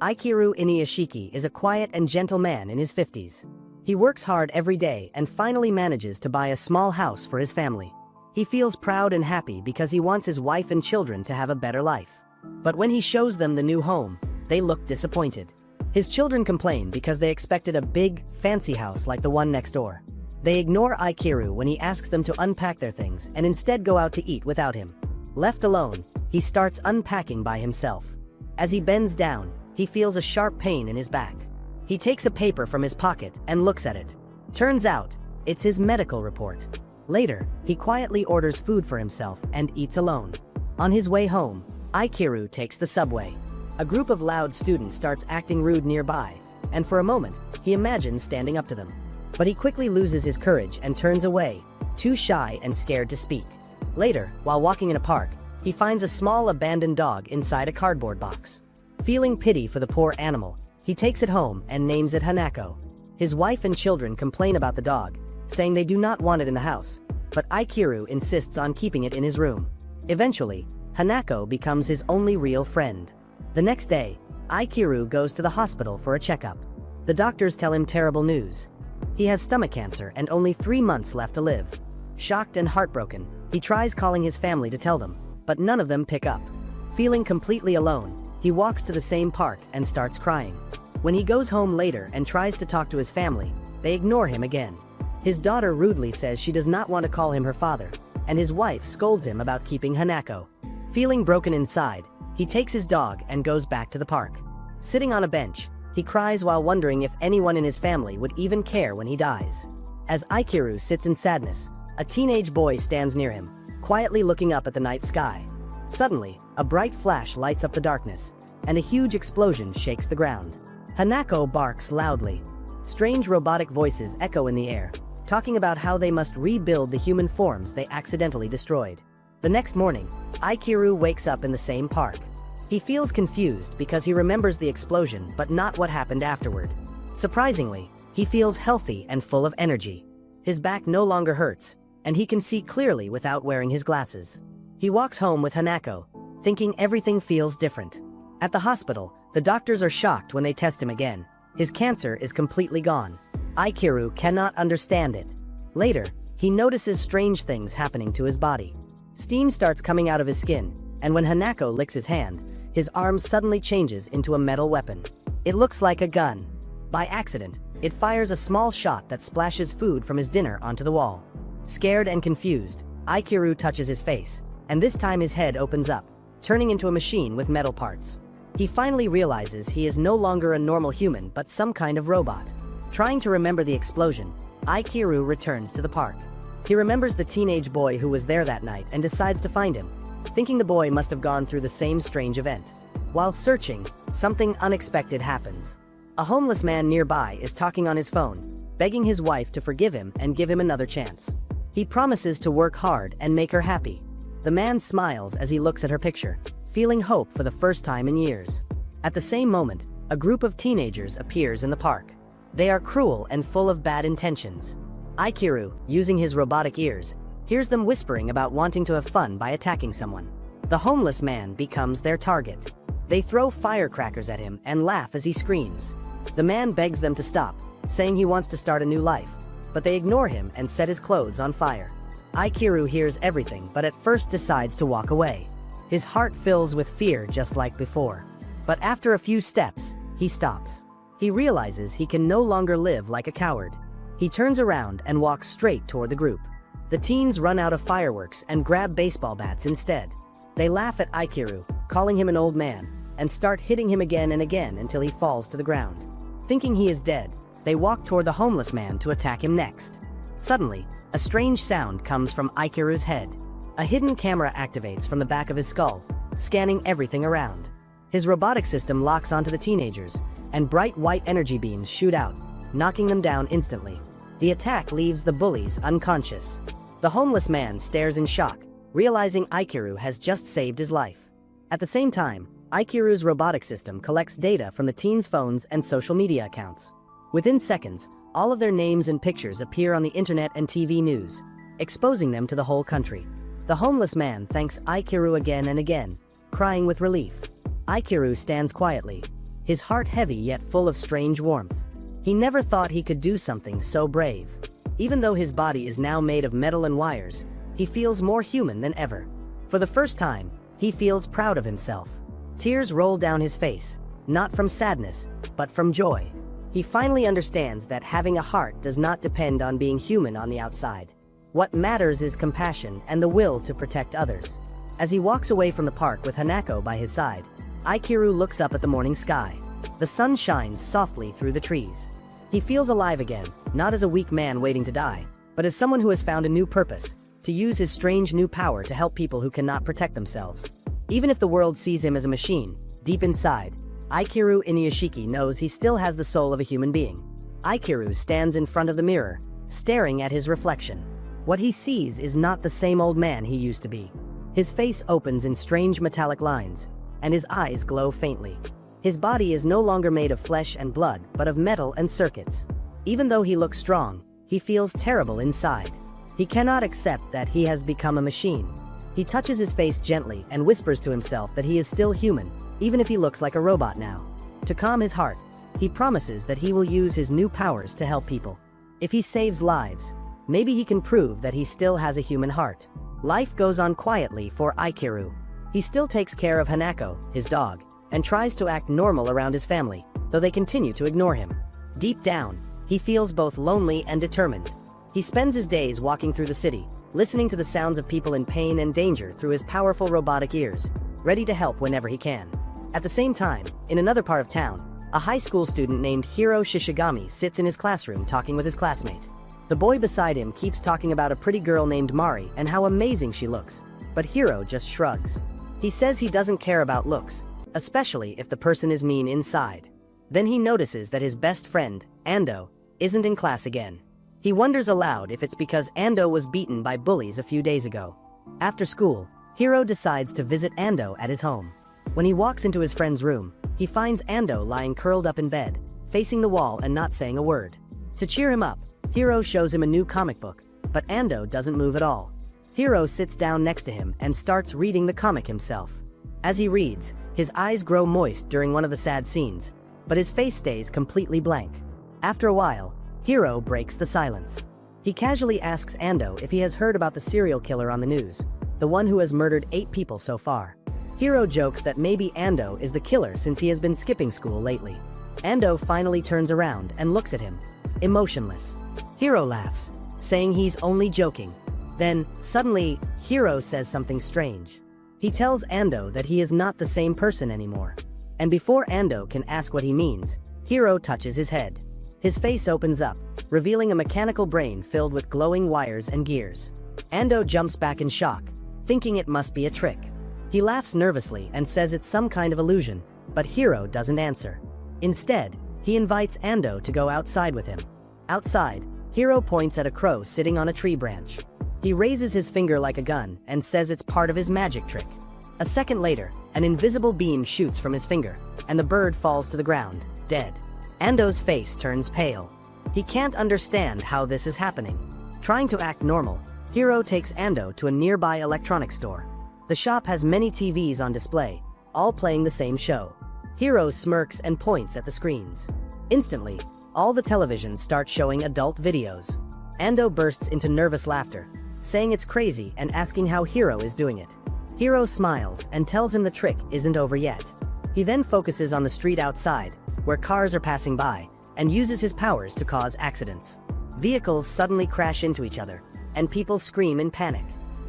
Ikiro Inuyashiki is a quiet and gentle man in his 50s. He works hard every day and finally manages to buy a small house for his family. He feels proud and happy because he wants his wife and children to have a better life. But when he shows them the new home, they look disappointed. His children complain because they expected a big, fancy house like the one next door. They ignore Ikiro when he asks them to unpack their things and instead go out to eat without him. Left alone, he starts unpacking by himself. As he bends down, he feels a sharp pain in his back. He takes a paper from his pocket and looks at it. Turns out, it's his medical report. Later, he quietly orders food for himself and eats alone. On his way home, Ikiro takes the subway. A group of loud students starts acting rude nearby, and for a moment, he imagines standing up to them. But he quickly loses his courage and turns away, too shy and scared to speak. Later, while walking in a park, he finds a small abandoned dog inside a cardboard box. Feeling pity for the poor animal, he takes it home and names it Hanako. His wife and children complain about the dog, saying they do not want it in the house, but Ikiro insists on keeping it in his room. Eventually, Hanako becomes his only real friend. The next day, Ikiro goes to the hospital for a checkup. The doctors tell him terrible news. He has stomach cancer and only 3 months left to live. Shocked and heartbroken, he tries calling his family to tell them, but none of them pick up. Feeling completely alone, he walks to the same park and starts crying. When he goes home later and tries to talk to his family, they ignore him again. His daughter rudely says she does not want to call him her father, and his wife scolds him about keeping Hanako. Feeling broken inside, he takes his dog and goes back to the park. Sitting on a bench, he cries while wondering if anyone in his family would even care when he dies. As Ikiro sits in sadness, a teenage boy stands near him, quietly looking up at the night sky. Suddenly, a bright flash lights up the darkness, and a huge explosion shakes the ground. Hanako barks loudly. Strange robotic voices echo in the air, talking about how they must rebuild the human forms they accidentally destroyed. The next morning, Ikiro wakes up in the same park. He feels confused because he remembers the explosion but not what happened afterward. Surprisingly, he feels healthy and full of energy. His back no longer hurts, and he can see clearly without wearing his glasses. He walks home with Hanako, thinking everything feels different. At the hospital, the doctors are shocked when they test him again. His cancer is completely gone. Ikiro cannot understand it. Later, he notices strange things happening to his body. Steam starts coming out of his skin, and when Hanako licks his hand, his arm suddenly changes into a metal weapon. It looks like a gun. By accident, it fires a small shot that splashes food from his dinner onto the wall. Scared and confused, Ikiro touches his face, and this time his head opens up, turning into a machine with metal parts. He finally realizes he is no longer a normal human but some kind of robot. Trying to remember the explosion, Ikiro returns to the park. He remembers the teenage boy who was there that night and decides to find him, thinking the boy must have gone through the same strange event. While searching, something unexpected happens. A homeless man nearby is talking on his phone, begging his wife to forgive him and give him another chance. He promises to work hard and make her happy. The man smiles as he looks at her picture, feeling hope for the first time in years. At the same moment, a group of teenagers appears in the park. They are cruel and full of bad intentions. Ikiro, using his robotic ears, hears them whispering about wanting to have fun by attacking someone. The homeless man becomes their target. They throw firecrackers at him and laugh as he screams. The man begs them to stop, saying he wants to start a new life, but they ignore him and set his clothes on fire. Ikiro hears everything but at first decides to walk away. His heart fills with fear just like before. But after a few steps, he stops. He realizes he can no longer live like a coward. He turns around and walks straight toward the group. The teens run out of fireworks and grab baseball bats instead. They laugh at Ikiro, calling him an old man, and start hitting him again and again until he falls to the ground. Thinking he is dead, they walk toward the homeless man to attack him next. Suddenly, a strange sound comes from Ikiro's head. A hidden camera activates from the back of his skull, scanning everything around. His robotic system locks onto the teenagers, and bright white energy beams shoot out, knocking them down instantly. The attack leaves the bullies unconscious. The homeless man stares in shock, realizing Ikiro has just saved his life. At the same time, Ikiro's robotic system collects data from the teens' phones and social media accounts. Within seconds, all of their names and pictures appear on the internet and TV news, exposing them to the whole country. The homeless man thanks Ikiro again and again, crying with relief. Ikiro stands quietly. his heart heavy yet full of strange warmth. He never thought he could do something so brave. Even though his body is now made of metal and wires, he feels more human than ever. For the first time, he feels proud of himself. Tears roll down his face, not from sadness, but from joy. He finally understands that having a heart does not depend on being human on the outside. What matters is compassion and the will to protect others. As he walks away from the park with Hanako by his side, Ichiro looks up at the morning sky. The sun shines softly through the trees. He feels alive again, not as a weak man waiting to die, but as someone who has found a new purpose, to use his strange new power to help people who cannot protect themselves. Even if the world sees him as a machine, deep inside, Ichiro Inuyashiki knows he still has the soul of a human being. Ichiro stands in front of the mirror, staring at his reflection. What he sees is not the same old man he used to be. His face opens in strange metallic lines, and his eyes glow faintly. His body is no longer made of flesh and blood, but of metal and circuits. Even though he looks strong, he feels terrible inside. He cannot accept that he has become a machine. He touches his face gently and whispers to himself that he is still human, even if he looks like a robot now. To calm his heart, he promises that he will use his new powers to help people. If he saves lives, maybe he can prove that he still has a human heart. Life goes on quietly for Ichiro. He still takes care of Hanako, his dog, and tries to act normal around his family, though they continue to ignore him. Deep down, he feels both lonely and determined. He spends his days walking through the city, listening to the sounds of people in pain and danger through his powerful robotic ears, ready to help whenever he can. At the same time, in another part of town, a high school student named Hiro Shishigami sits in his classroom talking with his classmate. The boy beside him keeps talking about a pretty girl named Mari and how amazing she looks, but Hiro just shrugs. He says he doesn't care about looks, especially if the person is mean inside. Then he notices that his best friend, Ando, isn't in class again. He wonders aloud if it's because Ando was beaten by bullies a few days ago. After school, Hiro decides to visit Ando at his home. When he walks into his friend's room, he finds Ando lying curled up in bed, facing the wall and not saying a word. To cheer him up, Hiro shows him a new comic book, but Ando doesn't move at all. Hiro sits down next to him and starts reading the comic himself. As he reads, his eyes grow moist during one of the sad scenes, but his face stays completely blank. After a while, Hiro breaks the silence. He casually asks Ando if he has heard about the serial killer on the news, the one who has murdered 8 people so far. Hiro jokes that maybe Ando is the killer since he has been skipping school lately. Ando finally turns around and looks at him, emotionless. Hiro laughs, saying he's only joking. Then, suddenly, Hiro says something strange. He tells Ando that he is not the same person anymore. And before Ando can ask what he means, Hiro touches his head. His face opens up, revealing a mechanical brain filled with glowing wires and gears. Ando jumps back in shock, thinking it must be a trick. He laughs nervously and says it's some kind of illusion, but Hiro doesn't answer. Instead, he invites Ando to go outside with him. Outside, Hiro points at a crow sitting on a tree branch. He raises his finger like a gun and says it's part of his magic trick. A second later, an invisible beam shoots from his finger, and the bird falls to the ground, dead. Ando's face turns pale. He can't understand how this is happening. Trying to act normal, Hiro takes Ando to a nearby electronics store. The shop has many TVs on display, all playing the same show. Hiro smirks and points at the screens. Instantly, all the televisions start showing adult videos. Ando bursts into nervous laughter, saying it's crazy and asking how Hiro is doing it. Hiro smiles and tells him the trick isn't over yet. He then focuses on the street outside, where cars are passing by, and uses his powers to cause accidents. Vehicles suddenly crash into each other, and people scream in panic.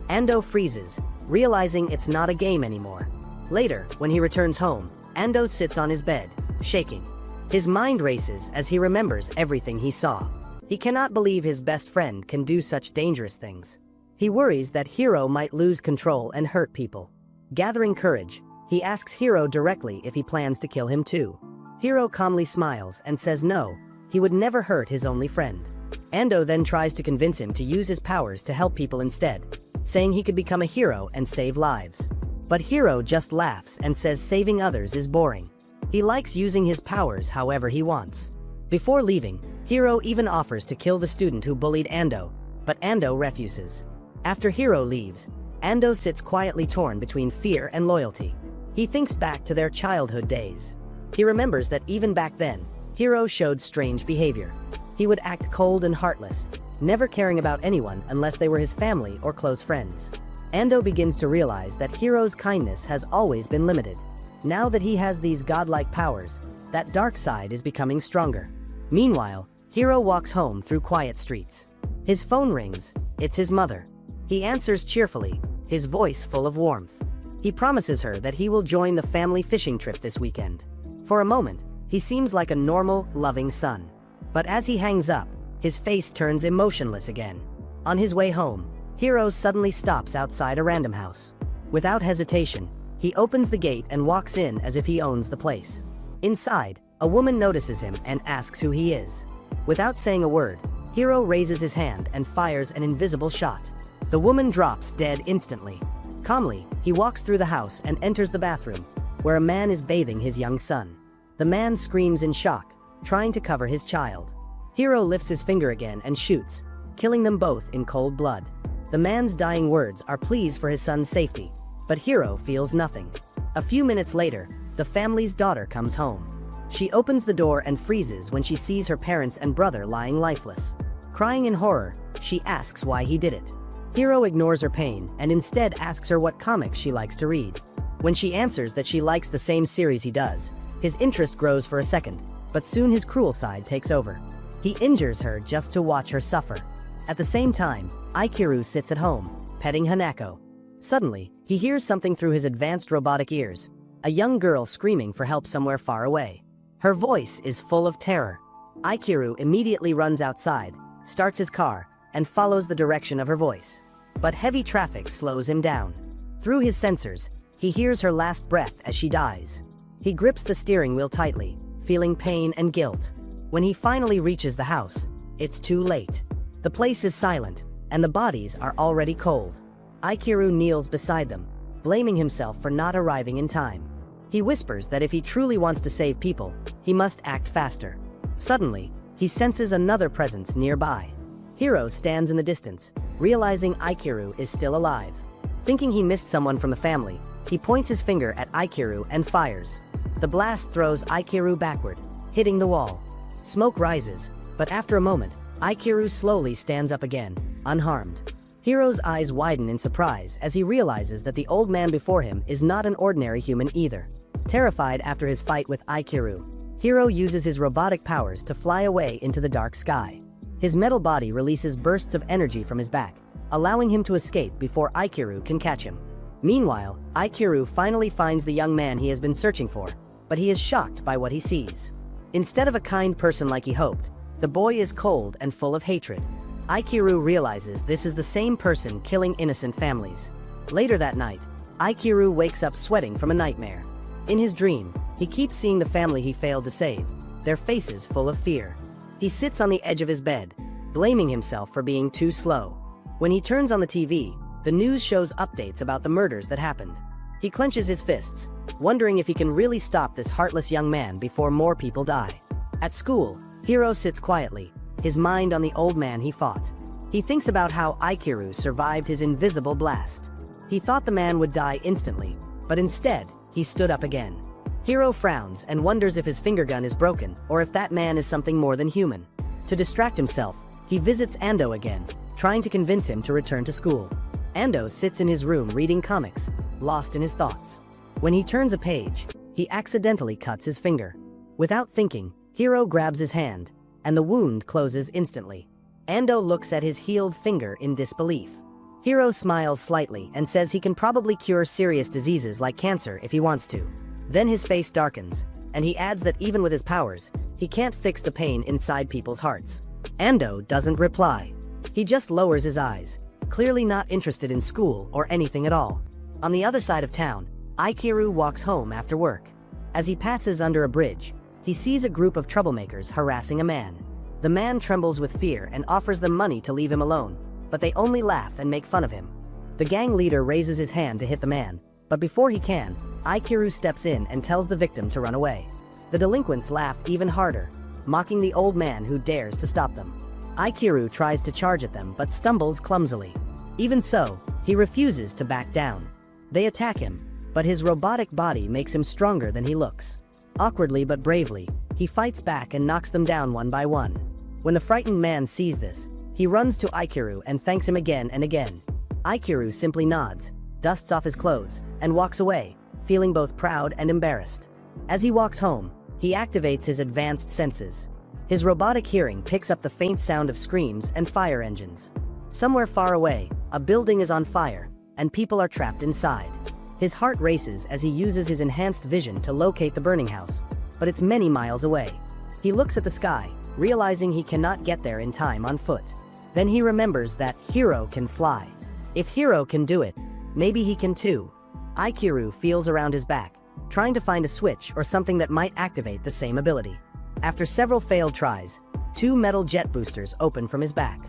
Ando freezes, realizing it's not a game anymore. Later, when he returns home, Ando sits on his bed, shaking. His mind races as he remembers everything he saw. He cannot believe his best friend can do such dangerous things. He worries that Hiro might lose control and hurt people. Gathering courage, he asks Hiro directly if he plans to kill him too. Hiro calmly smiles and says no, he would never hurt his only friend. Ando then tries to convince him to use his powers to help people instead, saying he could become a hero and save lives. But Hiro just laughs and says saving others is boring. He likes using his powers however he wants. Before leaving, Hiro even offers to kill the student who bullied Ando, but Ando refuses. After Hiro leaves, Ando sits quietly torn between fear and loyalty. He thinks back to their childhood days. He remembers that even back then, Hiro showed strange behavior. He would act cold and heartless, never caring about anyone unless they were his family or close friends. Ando begins to realize that Hiro's kindness has always been limited. Now that he has these godlike powers, that dark side is becoming stronger. Meanwhile, Hiro walks home through quiet streets. His phone rings. It's his mother. He answers cheerfully, his voice full of warmth. He promises her that he will join the family fishing trip this weekend. For a moment, he seems like a normal, loving son. But as he hangs up, his face turns emotionless again. On his way home, Hiro suddenly stops outside a random house. Without hesitation, he opens the gate and walks in as if he owns the place. Inside, a woman notices him and asks who he is. Without saying a word, Hiro raises his hand and fires an invisible shot. The woman drops dead instantly. Calmly, he walks through the house and enters the bathroom, where a man is bathing his young son. The man screams in shock, trying to cover his child. Hiro lifts his finger again and shoots, killing them both in cold blood. The man's dying words are pleas for his son's safety, but Hiro feels nothing. A few minutes later, the family's daughter comes home. She opens the door and freezes when she sees her parents and brother lying lifeless. Crying in horror, she asks why he did it. Hiro ignores her pain and instead asks her what comics she likes to read. When she answers that she likes the same series he does, his interest grows for a second, but soon his cruel side takes over. He injures her just to watch her suffer. At the same time, Ichika sits at home, petting Hanako. Suddenly, he hears something through his advanced robotic ears, a young girl screaming for help somewhere far away. Her voice is full of terror. Ichika immediately runs outside, starts his car, and follows the direction of her voice. But heavy traffic slows him down. Through his sensors, he hears her last breath as she dies. He grips the steering wheel tightly, feeling pain and guilt. When he finally reaches the house, it's too late. The place is silent, and the bodies are already cold. Ichika kneels beside them, blaming himself for not arriving in time. He whispers that if he truly wants to save people, he must act faster. Suddenly, he senses another presence nearby. Hiro stands in the distance, realizing Ichika is still alive. Thinking he missed someone from the family, he points his finger at Ichika and fires. The blast throws Ichika backward, hitting the wall. Smoke rises, but after a moment, Ichika slowly stands up again, unharmed. Hiro's eyes widen in surprise as he realizes that the old man before him is not an ordinary human either. Terrified after his fight with Ichika, Hiro uses his robotic powers to fly away into the dark sky. His metal body releases bursts of energy from his back, allowing him to escape before Ichika can catch him. Meanwhile, Ichika finally finds the young man he has been searching for, but he is shocked by what he sees. Instead of a kind person like he hoped, the boy is cold and full of hatred. Ichika realizes this is the same person killing innocent families. Later that night, Ichika wakes up sweating from a nightmare. In his dream, he keeps seeing the family he failed to save, their faces full of fear. He sits on the edge of his bed, blaming himself for being too slow. When he turns on the TV, the news shows updates about the murders that happened. He clenches his fists, wondering if he can really stop this heartless young man before more people die. At school, Hiro sits quietly, his mind on the old man he fought. He thinks about how Ichika survived his invisible blast. He thought the man would die instantly, but instead, he stood up again. Hiro frowns and wonders if his finger gun is broken or if that man is something more than human. To distract himself, he visits Ando again, trying to convince him to return to school. Ando sits in his room reading comics, lost in his thoughts. When he turns a page, he accidentally cuts his finger. Without thinking, Hiro grabs his hand, and the wound closes instantly. Ando looks at his healed finger in disbelief. Hiro smiles slightly and says he can probably cure serious diseases like cancer if he wants to. Then his face darkens, and he adds that even with his powers, he can't fix the pain inside people's hearts. Ando doesn't reply. He just lowers his eyes, clearly not interested in school or anything at all. On the other side of town, Ichika walks home after work. As he passes under a bridge, he sees a group of troublemakers harassing a man. The man trembles with fear and offers them money to leave him alone, but they only laugh and make fun of him. The gang leader raises his hand to hit the man, but before he can, Ichika steps in and tells the victim to run away. The delinquents laugh even harder, mocking the old man who dares to stop them. Ichika tries to charge at them but stumbles clumsily. Even so, he refuses to back down. They attack him, but his robotic body makes him stronger than he looks. Awkwardly but bravely, he fights back and knocks them down one by one. When the frightened man sees this, he runs to Ichiro and thanks him again and again. Ichiro simply nods, dusts off his clothes, and walks away, feeling both proud and embarrassed. As he walks home, he activates his advanced senses. His robotic hearing picks up the faint sound of screams and fire engines. Somewhere far away, a building is on fire, and people are trapped inside. His heart races as he uses his enhanced vision to locate the burning house, but it's many miles away. He looks at the sky, realizing he cannot get there in time on foot. Then he remembers that Hiro can fly. If Hiro can do it, maybe he can too. Ichiro feels around his back, trying to find a switch or something that might activate the same ability. After several failed tries, 2 metal jet boosters open from his back.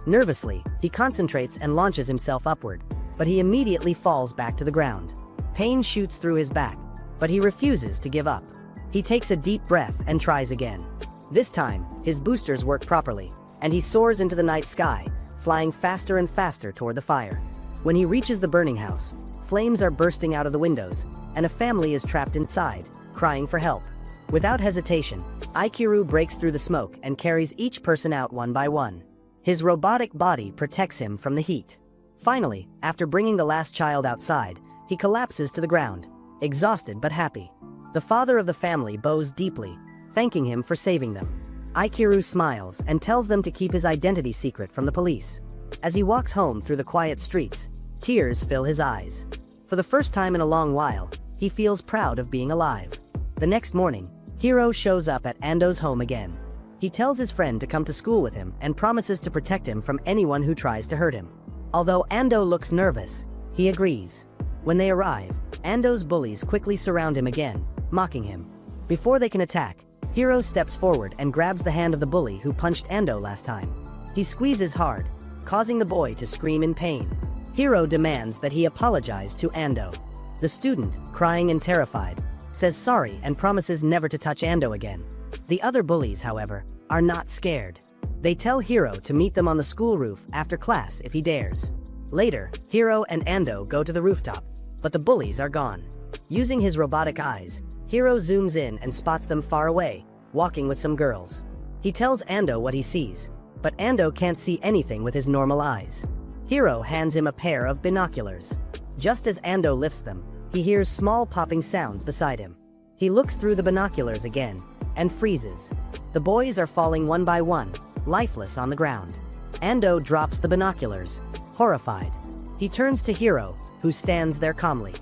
Nervously, he concentrates and launches himself upward, but he immediately falls back to the ground. Pain shoots through his back, but he refuses to give up. He takes a deep breath and tries again. This time, his boosters work properly, and he soars into the night sky, flying faster and faster toward the fire. When he reaches the burning house, flames are bursting out of the windows, and a family is trapped inside, crying for help. Without hesitation, Ichiro breaks through the smoke and carries each person out one by one. His robotic body protects him from the heat. Finally, after bringing the last child outside, he collapses to the ground, exhausted but happy. The father of the family bows deeply, thanking him for saving them. Ichiro smiles and tells them to keep his identity secret from the police. As he walks home through the quiet streets, tears fill his eyes. For the first time in a long while, he feels proud of being alive. The next morning, Hiro shows up at Ando's home again. He tells his friend to come to school with him and promises to protect him from anyone who tries to hurt him. Although Ando looks nervous, he agrees. When they arrive, Ando's bullies quickly surround him again, mocking him. Before they can attack, Hiro steps forward and grabs the hand of the bully who punched Ando last time. He squeezes hard, causing the boy to scream in pain. Hiro demands that he apologize to Ando. The student, crying and terrified, says sorry and promises never to touch Ando again. The other bullies, however, are not scared. They tell Hiro to meet them on the school roof after class if he dares. Later, Hiro and Ando go to the rooftop, but the bullies are gone. Using his robotic eyes, Hiro zooms in and spots them far away, walking with some girls. He tells Ando what he sees, but Ando can't see anything with his normal eyes. Hiro hands him a pair of binoculars. Just as Ando lifts them, he hears small popping sounds beside him. He looks through the binoculars again, and freezes. The boys are falling one by one, lifeless on the ground. Ando drops the binoculars, horrified. He turns to Hiro, who stands there calmly.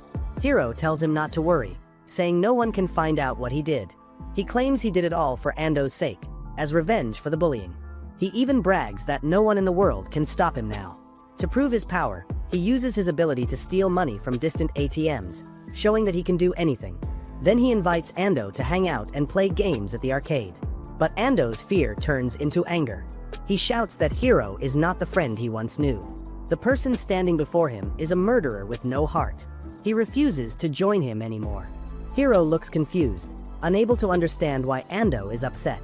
Hiro tells him not to worry, saying no one can find out what he did. He claims he did it all for Ando's sake, as revenge for the bullying. He even brags that no one in the world can stop him now. To prove his power, he uses his ability to steal money from distant ATMs, showing that he can do anything. Then he invites Ando to hang out and play games at the arcade. But Ando's fear turns into anger. He shouts that Hiro is not the friend he once knew. The person standing before him is a murderer with no heart. He refuses to join him anymore. Hiro looks confused, unable to understand why Ando is upset.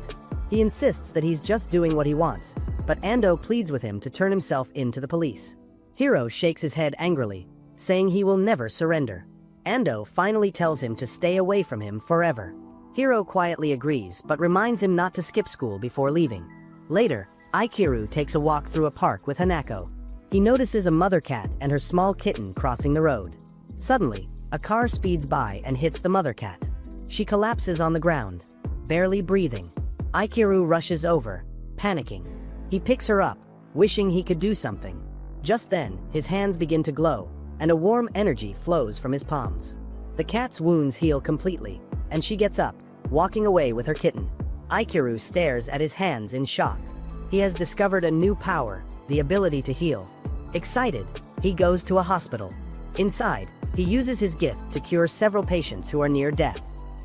He insists that he's just doing what he wants, but Ando pleads with him to turn himself in to the police. Hiro shakes his head angrily, saying he will never surrender. Ando finally tells him to stay away from him forever. Hiro quietly agrees but reminds him not to skip school before leaving. Later, Ichiro takes a walk through a park with Hanako. He notices a mother cat and her small kitten crossing the road. Suddenly, a car speeds by and hits the mother cat. She collapses on the ground, barely breathing. Ichiro rushes over, panicking. He picks her up, wishing he could do something. Just then, his hands begin to glow, and a warm energy flows from his palms. The cat's wounds heal completely, and she gets up, walking away with her kitten. Ichiro stares at his hands in shock. He has discovered a new power, the ability to heal. Excited, he goes to a hospital. Inside, he uses his gift to cure several patients who are near death.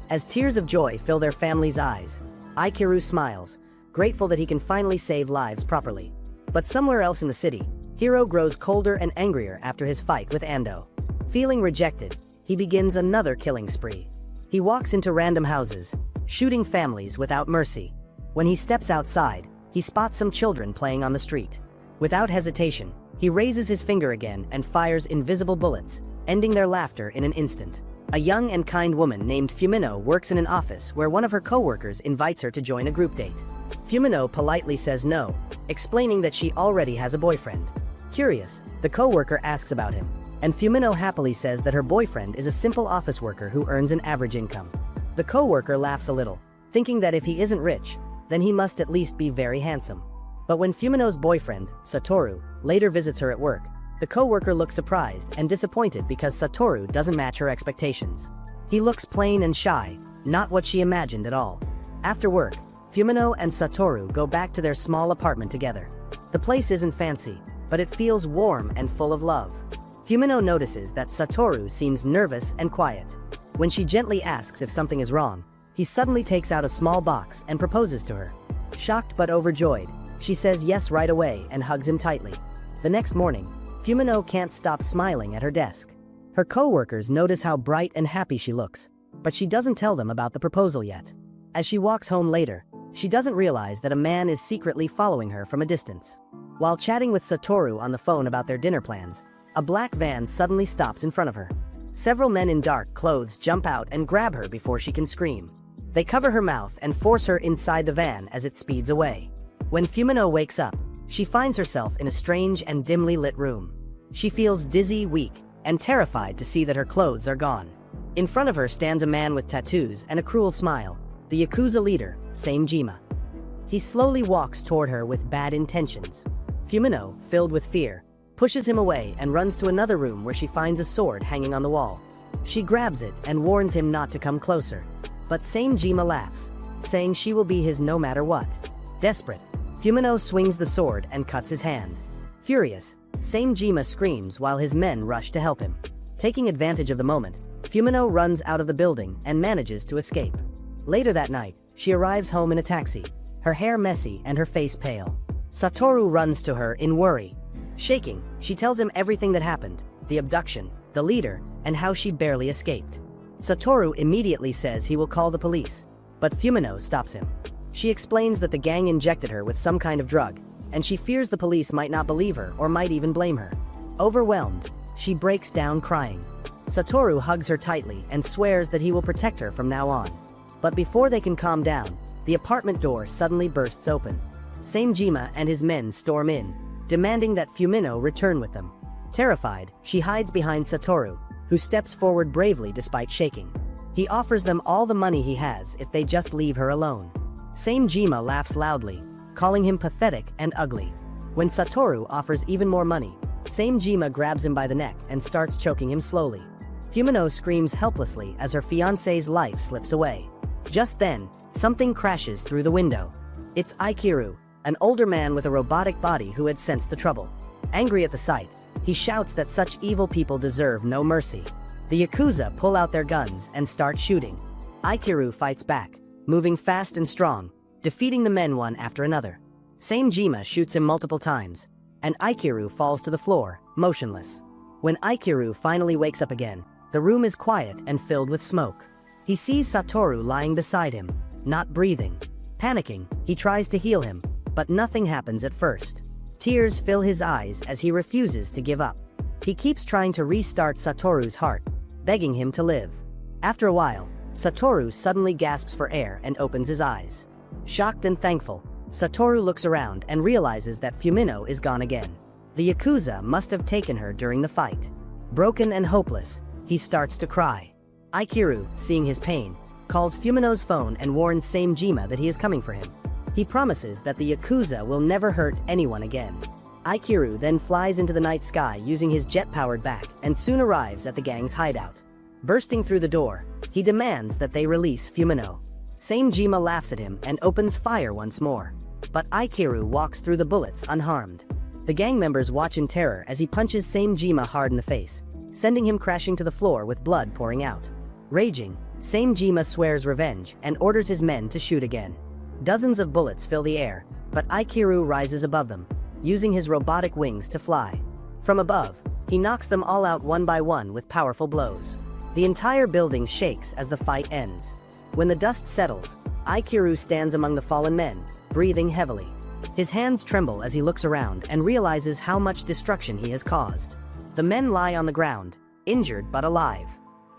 As tears of joy fill their family's eyes, Ichiro smiles, grateful that he can finally save lives properly. But somewhere else in the city, Hiro grows colder and angrier after his fight with Ando. Feeling rejected, he begins another killing spree. He walks into random houses, shooting families without mercy. When he steps outside, he spots some children playing on the street. Without hesitation, he raises his finger again and fires invisible bullets, ending their laughter in an instant. A young and kind woman named Fumino works in an office where one of her co-workers invites her to join a group date. Fumino politely says no, explaining that she already has a boyfriend. Curious, the co-worker asks about him, and Fumino happily says that her boyfriend is a simple office worker who earns an average income. The co-worker laughs a little, thinking that if he isn't rich, then he must at least be very handsome. But when Fumino's boyfriend, Satoru, later visits her at work, the co-worker looks surprised and disappointed because Satoru doesn't match her expectations. He looks plain and shy, not what she imagined at all. After work, Fumino and Satoru go back to their small apartment together. The place isn't fancy, but it feels warm and full of love. Fumino notices that Satoru seems nervous and quiet. When she gently asks if something is wrong, he suddenly takes out a small box and proposes to her. Shocked but overjoyed, she says yes right away and hugs him tightly. The next morning, Fumino can't stop smiling at her desk. Her co-workers notice how bright and happy she looks, but she doesn't tell them about the proposal yet. As she walks home later, she doesn't realize that a man is secretly following her from a distance. While chatting with Satoru on the phone about their dinner plans, a black van suddenly stops in front of her. Several men in dark clothes jump out and grab her before she can scream. They cover her mouth and force her inside the van as it speeds away. When Fumino wakes up, she finds herself in a strange and dimly lit room. She feels dizzy, weak, and terrified to see that her clothes are gone. In front of her stands a man with tattoos and a cruel smile, the Yakuza leader, Samejima. He slowly walks toward her with bad intentions. Fumino, filled with fear, pushes him away and runs to another room where she finds a sword hanging on the wall. She grabs it and warns him not to come closer. But Samejima laughs, saying she will be his no matter what. Desperate, Fumino swings the sword and cuts his hand. Furious, Samejima screams while his men rush to help him. Taking advantage of the moment, Fumino runs out of the building and manages to escape. Later that night, she arrives home in a taxi, her hair messy and her face pale. Satoru runs to her in worry. Shaking, she tells him everything that happened, the abduction, the leader, and how she barely escaped. Satoru immediately says he will call the police, but Fumino stops him. She explains that the gang injected her with some kind of drug, and she fears the police might not believe her or might even blame her. Overwhelmed, she breaks down crying. Satoru hugs her tightly and swears that he will protect her from now on. But before they can calm down, the apartment door suddenly bursts open. Samejima and his men storm in, demanding that Fumino return with them. Terrified, she hides behind Satoru, who steps forward bravely despite shaking. He offers them all the money he has if they just leave her alone. Samejima laughs loudly, calling him pathetic and ugly. When Satoru offers even more money, Samejima grabs him by the neck and starts choking him slowly. Fumino screams helplessly as her fiancé's life slips away. Just then, something crashes through the window. It's Ikiru, an older man with a robotic body who had sensed the trouble. Angry at the sight, he shouts that such evil people deserve no mercy. The Yakuza pull out their guns and start shooting. Ikiru fights back, moving fast and strong, defeating the men one after another. Samejima shoots him multiple times, and Ikiru falls to the floor, motionless. When Ikiru finally wakes up again, the room is quiet and filled with smoke. He sees Satoru lying beside him, not breathing. Panicking, he tries to heal him, but nothing happens at first. Tears fill his eyes as he refuses to give up. He keeps trying to restart Satoru's heart, begging him to live. After a while, Satoru suddenly gasps for air and opens his eyes. Shocked and thankful, Satoru looks around and realizes that Fumino is gone again. The Yakuza must have taken her during the fight. Broken and hopeless, he starts to cry. Ikiru, seeing his pain, calls Fumino's phone and warns Samejima that he is coming for him. He promises that the Yakuza will never hurt anyone again. Ikiru then flies into the night sky using his jet-powered back and soon arrives at the gang's hideout. Bursting through the door, he demands that they release Fumino. Samejima laughs at him and opens fire once more. But Ikiru walks through the bullets unharmed. The gang members watch in terror as he punches Samejima hard in the face, sending him crashing to the floor with blood pouring out. Raging, Samejima swears revenge and orders his men to shoot again. Dozens of bullets fill the air, but Ikiru rises above them, using his robotic wings to fly. From above, he knocks them all out one by one with powerful blows. The entire building shakes as the fight ends. When the dust settles, Ikiru stands among the fallen men, breathing heavily. His hands tremble as he looks around and realizes how much destruction he has caused. The men lie on the ground, injured but alive.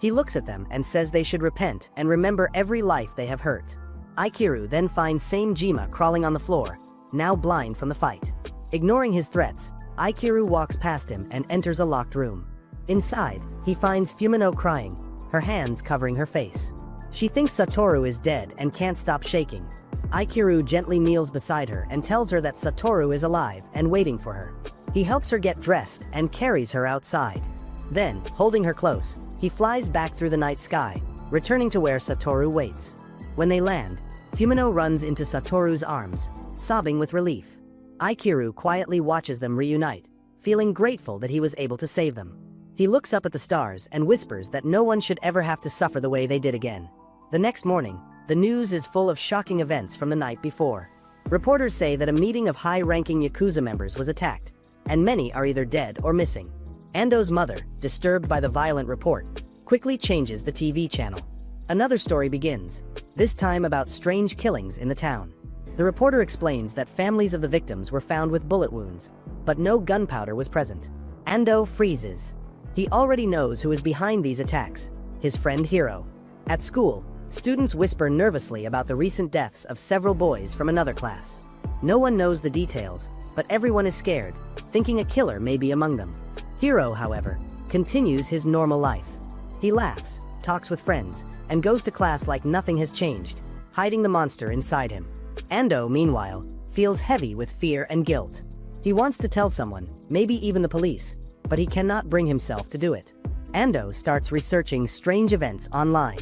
He looks at them and says they should repent and remember every life they have hurt. Aikiru then finds Jima crawling on the floor, now blind from the fight. Ignoring his threats, Aikiru walks past him and enters a locked room. Inside, he finds Fumino crying, her hands covering her face. She thinks Satoru is dead and can't stop shaking. Aikiru gently kneels beside her and tells her that Satoru is alive and waiting for her. He helps her get dressed and carries her outside. Then, holding her close, he flies back through the night sky, returning to where Satoru waits. When they land, Fumino runs into Satoru's arms, sobbing with relief. Aikiru quietly watches them reunite, feeling grateful that he was able to save them. He looks up at the stars and whispers that no one should ever have to suffer the way they did again. The next morning, the news is full of shocking events from the night before. Reporters say that a meeting of high-ranking Yakuza members was attacked, and many are either dead or missing. Ando's mother, disturbed by the violent report, quickly changes the TV channel. Another story begins, this time about strange killings in the town. The reporter explains that families of the victims were found with bullet wounds, but no gunpowder was present. Ando freezes. He already knows who is behind these attacks, his friend Hiro. At school, students whisper nervously about the recent deaths of several boys from another class. No one knows the details, but everyone is scared, thinking a killer may be among them. Hiro, however, continues his normal life. He laughs, talks with friends, and goes to class like nothing has changed, hiding the monster inside him. Ando, meanwhile, feels heavy with fear and guilt. He wants to tell someone, maybe even the police, but he cannot bring himself to do it. Ando starts researching strange events online.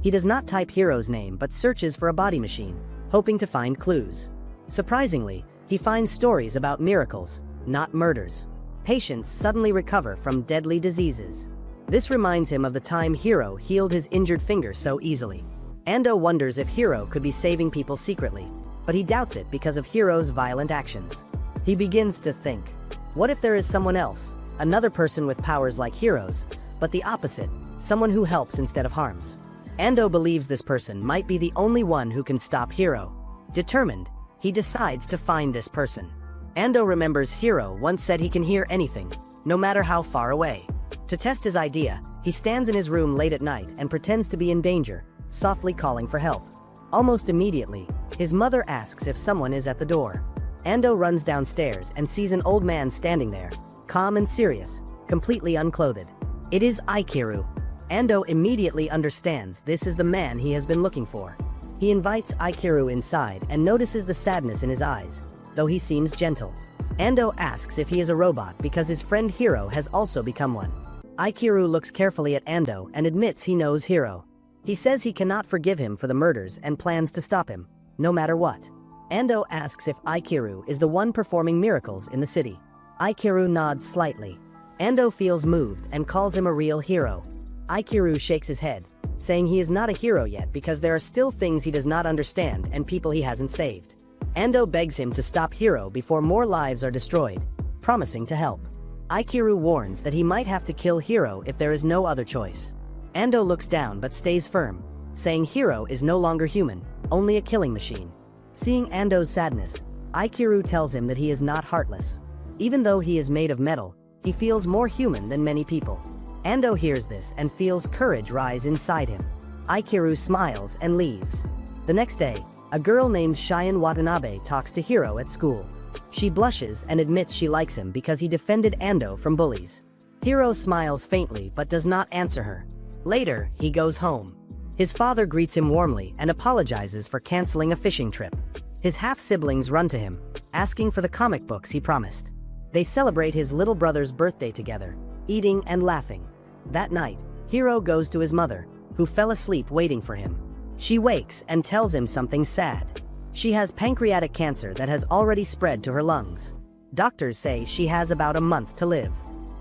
He does not type Hiro's name but searches for a body machine, hoping to find clues. Surprisingly, he finds stories about miracles, not murders. Patients suddenly recover from deadly diseases. This reminds him of the time Hiro healed his injured finger so easily. Ando wonders if Hiro could be saving people secretly, but he doubts it because of Hiro's violent actions. He begins to think, what if there is someone else, another person with powers like Hiro's, but the opposite, someone who helps instead of harms? Ando believes this person might be the only one who can stop Hiro. Determined, he decides to find this person. Ando remembers Hiro once said he can hear anything, no matter how far away. To test his idea, he stands in his room late at night and pretends to be in danger, softly calling for help. Almost immediately, his mother asks if someone is at the door. Ando runs downstairs and sees an old man standing there, calm and serious, completely unclothed. It is Aikiru. Ando immediately understands this is the man he has been looking for. He invites Aikiru inside and notices the sadness in his eyes, though he seems gentle. Ando asks if he is a robot because his friend Hiro has also become one. Aikiru looks carefully at Ando and admits he knows Hiro. He says he cannot forgive him for the murders and plans to stop him, no matter what. Ando asks if Aikiru is the one performing miracles in the city. Aikiru nods slightly. Ando feels moved and calls him a real hero. Aikiru shakes his head, saying he is not a hero yet because there are still things he does not understand and people he hasn't saved. Ando begs him to stop Hiro before more lives are destroyed, promising to help. Aikiru warns that he might have to kill Hiro if there is no other choice. Ando looks down but stays firm, saying Hiro is no longer human, only a killing machine. Seeing Ando's sadness, Aikiru tells him that he is not heartless. Even though he is made of metal, he feels more human than many people. Ando hears this and feels courage rise inside him. Aikiru smiles and leaves. The next day, a girl named Cheyenne Watanabe talks to Hiro at school. She blushes and admits she likes him because he defended Ando from bullies. Hiro smiles faintly but does not answer her. Later, he goes home. His father greets him warmly and apologizes for canceling a fishing trip. His half-siblings run to him, asking for the comic books he promised. They celebrate his little brother's birthday together, eating and laughing. That night, Hiro goes to his mother, who fell asleep waiting for him. She wakes and tells him something sad. She has pancreatic cancer that has already spread to her lungs. Doctors say she has about a month to live.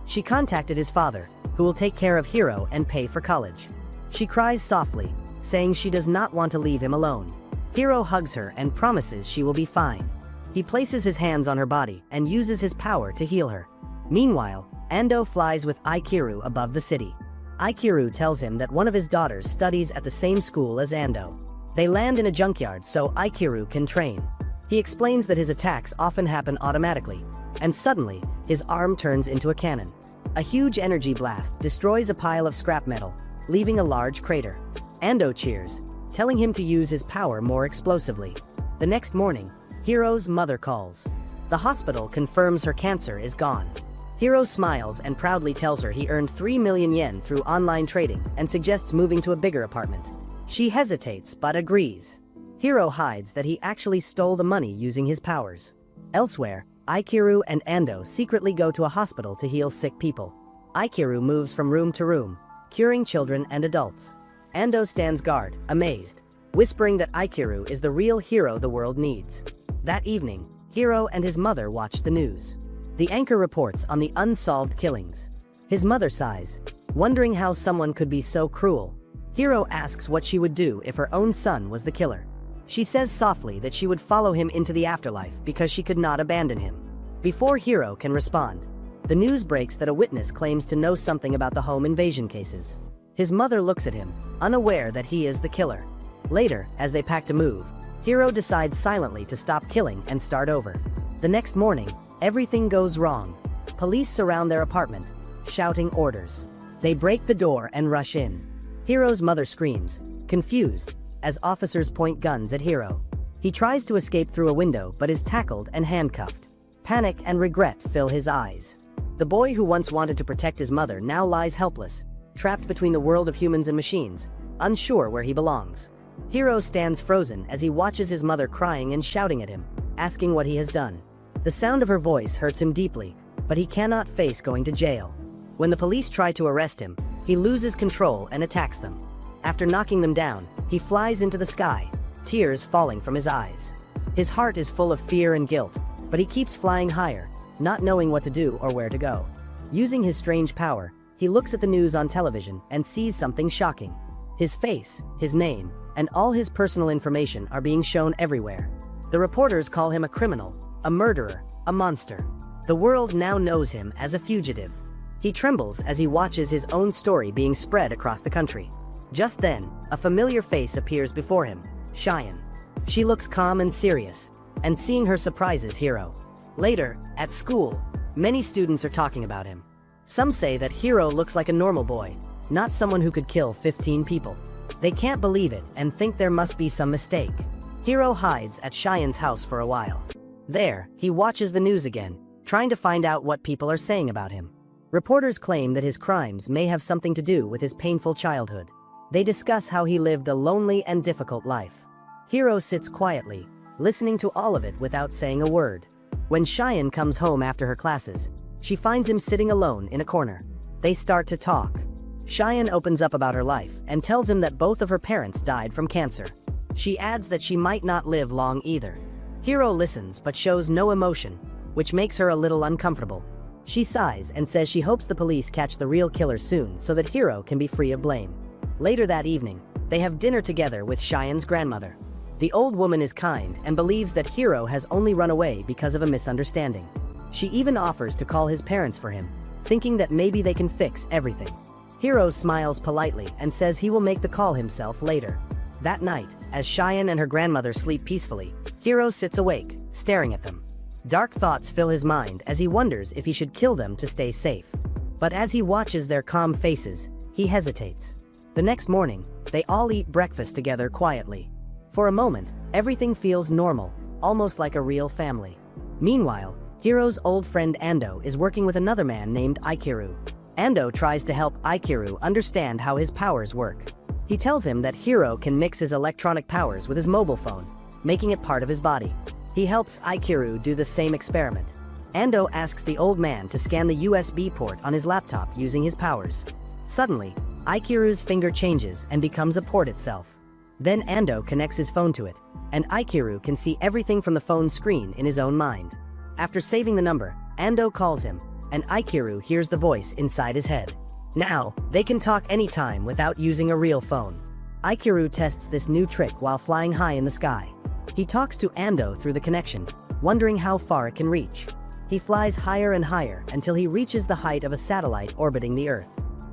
She contacted his father, who will take care of Hiro and pay for college. She cries softly, saying she does not want to leave him alone. Hiro hugs her and promises she will be fine. He places his hands on her body and uses his power to heal her. Meanwhile, Ando flies with Aikiru above the city. Aikiru tells him that one of his daughters studies at the same school as Ando. They land in a junkyard so Aikiru can train. He explains that his attacks often happen automatically, and suddenly, his arm turns into a cannon. A huge energy blast destroys a pile of scrap metal, leaving a large crater. Ando cheers, telling him to use his power more explosively. The next morning, Hiro's mother calls. The hospital confirms her cancer is gone. Hiro smiles and proudly tells her he earned 3 million yen through online trading and suggests moving to a bigger apartment. She hesitates but agrees. Hiro hides that he actually stole the money using his powers. Elsewhere, Ikiru and Ando secretly go to a hospital to heal sick people. Ikiru moves from room to room, curing children and adults. Ando stands guard, amazed, whispering that Ikiru is the real hero the world needs. That evening, Hiro and his mother watch the news. The anchor reports on the unsolved killings. His mother sighs, wondering how someone could be so cruel. Hiro asks what she would do if her own son was the killer. She says softly that she would follow him into the afterlife because she could not abandon him. Before Hiro can respond, the news breaks that a witness claims to know something about the home invasion cases. His mother looks at him, unaware that he is the killer. Later, as they pack to move, Hiro decides silently to stop killing and start over. The next morning, everything goes wrong. Police surround their apartment, shouting orders. They break the door and rush in. Hiro's mother screams, confused, as officers point guns at Hiro. He tries to escape through a window but is tackled and handcuffed. Panic and regret fill his eyes. The boy who once wanted to protect his mother now lies helpless, trapped between the world of humans and machines, unsure where he belongs. Hiro stands frozen as he watches his mother crying and shouting at him, asking what he has done. The sound of her voice hurts him deeply, but he cannot face going to jail. When the police try to arrest him, he loses control and attacks them. After knocking them down, he flies into the sky, tears falling from his eyes. His heart is full of fear and guilt, but he keeps flying higher, not knowing what to do or where to go. Using his strange power, he looks at the news on television and sees something shocking. His face, his name, and all his personal information are being shown everywhere. The reporters call him a criminal, a murderer, a monster. The world now knows him as a fugitive. He trembles as he watches his own story being spread across the country. Just then, a familiar face appears before him, Cheyenne. She looks calm and serious, and seeing her surprises Hiro. Later, at school, many students are talking about him. Some say that Hiro looks like a normal boy, not someone who could kill 15 people. They can't believe it and think there must be some mistake. Hiro hides at Cheyenne's house for a while. There, he watches the news again, trying to find out what people are saying about him. Reporters claim that his crimes may have something to do with his painful childhood. They discuss how he lived a lonely and difficult life. Hiro sits quietly, listening to all of it without saying a word. When Cheyenne comes home after her classes, she finds him sitting alone in a corner. They start to talk. Cheyenne opens up about her life and tells him that both of her parents died from cancer. She adds that she might not live long either. Hiro listens but shows no emotion, which makes her a little uncomfortable. She sighs and says she hopes the police catch the real killer soon so that Hiro can be free of blame. Later that evening, they have dinner together with Cheyenne's grandmother. The old woman is kind and believes that Hiro has only run away because of a misunderstanding. She even offers to call his parents for him, thinking that maybe they can fix everything. Hiro smiles politely and says he will make the call himself later. That night, as Cheyenne and her grandmother sleep peacefully, Hiro sits awake, staring at them. Dark thoughts fill his mind as he wonders if he should kill them to stay safe. But as he watches their calm faces, he hesitates. The next morning, they all eat breakfast together quietly. For a moment, everything feels normal, almost like a real family. Meanwhile, Hiro's old friend Ando is working with another man named Ikiru. Ando tries to help Ikiru understand how his powers work. He tells him that Hiro can mix his electronic powers with his mobile phone, making it part of his body. He helps Ikiru do the same experiment. Ando asks the old man to scan the USB port on his laptop using his powers. Suddenly, Ikiru's finger changes and becomes a port itself. Then Ando connects his phone to it, and Ikiru can see everything from the phone's screen in his own mind. After saving the number, Ando calls him, and Ikiru hears the voice inside his head. Now, they can talk anytime without using a real phone. Ikiru tests this new trick while flying high in the sky. He talks to Ando through the connection, wondering how far it can reach. He flies higher and higher until he reaches the height of a satellite orbiting the Earth.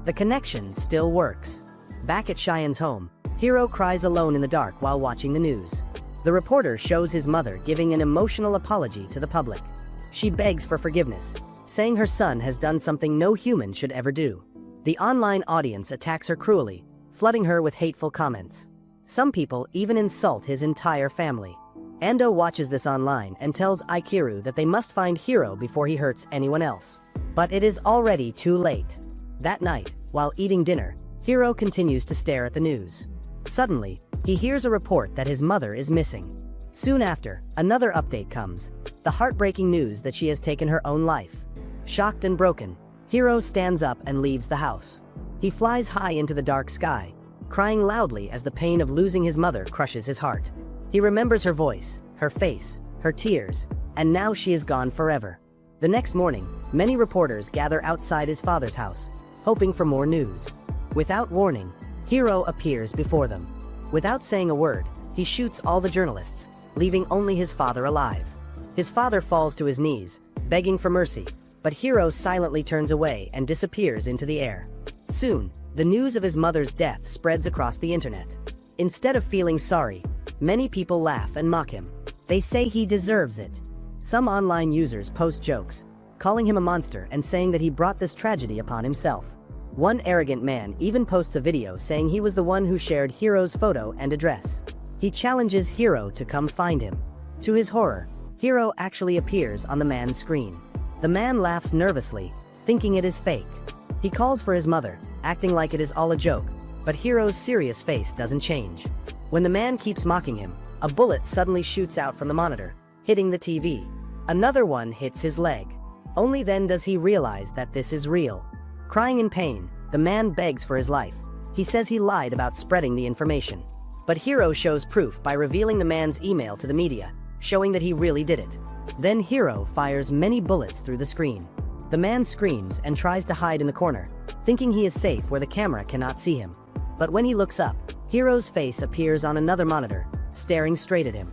The connection still works. Back at Cheyenne's home, Hiro cries alone in the dark while watching the news. The reporter shows his mother giving an emotional apology to the public. She begs for forgiveness, saying her son has done something no human should ever do. The online audience attacks her cruelly, flooding her with hateful comments. Some people even insult his entire family. Ando watches this online and tells Ikiru that they must find Hiro before he hurts anyone else. But it is already too late. That night, while eating dinner, Hiro continues to stare at the news. Suddenly, he hears a report that his mother is missing. Soon after, another update comes, the heartbreaking news that she has taken her own life. Shocked and broken, Hiro stands up and leaves the house. He flies high into the dark sky, crying loudly as the pain of losing his mother crushes his heart. He remembers her voice, her face, her tears, and now she is gone forever. The next morning, many reporters gather outside his father's house, hoping for more news. Without warning, Hiro appears before them. Without saying a word, he shoots all the journalists, leaving only his father alive. His father falls to his knees, begging for mercy, but Hiro silently turns away and disappears into the air. Soon, the news of his mother's death spreads across the internet. Instead of feeling sorry, many people laugh and mock him. They say he deserves it. Some online users post jokes, calling him a monster and saying that he brought this tragedy upon himself. One arrogant man even posts a video saying he was the one who shared Hiro's photo and address. He challenges Hiro to come find him. To his horror, Hiro actually appears on the man's screen. The man laughs nervously, thinking it is fake. He calls for his mother, acting like it is all a joke, but Hiro's serious face doesn't change. When the man keeps mocking him, a bullet suddenly shoots out from the monitor, hitting the TV. Another one hits his leg. Only then does he realize that this is real. Crying in pain, the man begs for his life. He says he lied about spreading the information. But Hiro shows proof by revealing the man's email to the media, showing that he really did it. Then Hiro fires many bullets through the screen. The man screams and tries to hide in the corner, thinking he is safe where the camera cannot see him. But when he looks up, Hiro's face appears on another monitor, staring straight at him.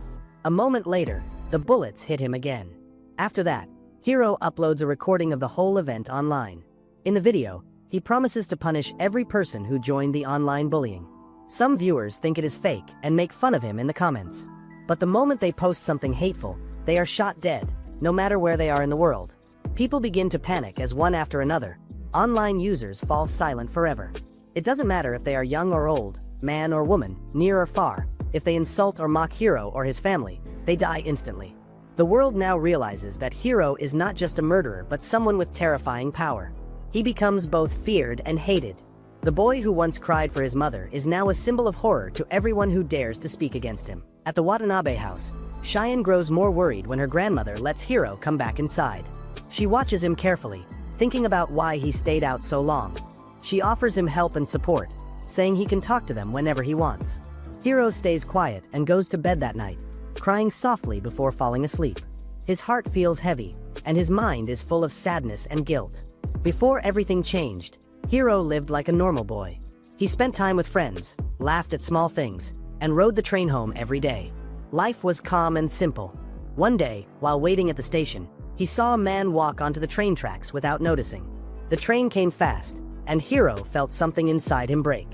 A moment later, the bullets hit him again. After that, Hiro uploads a recording of the whole event online. In the video, he promises to punish every person who joined the online bullying. Some viewers think it is fake and make fun of him in the comments. But the moment they post something hateful, they are shot dead, no matter where they are in the world. People begin to panic as one after another. Online users fall silent forever. It doesn't matter if they are young or old, man or woman, near or far. If they insult or mock Hiro or his family, they die instantly. The world now realizes that Hiro is not just a murderer but someone with terrifying power. He becomes both feared and hated. The boy who once cried for his mother is now a symbol of horror to everyone who dares to speak against him. At the Watanabe house, Cheyenne grows more worried when her grandmother lets Hiro come back inside. She watches him carefully, thinking about why he stayed out so long. She offers him help and support, saying he can talk to them whenever he wants. Hiro stays quiet and goes to bed that night, crying softly before falling asleep. His heart feels heavy, and his mind is full of sadness and guilt. Before everything changed, Hiro lived like a normal boy. He spent time with friends, laughed at small things, and rode the train home every day. Life was calm and simple. One day, while waiting at the station, he saw a man walk onto the train tracks without noticing. The train came fast, and Hiro felt something inside him break.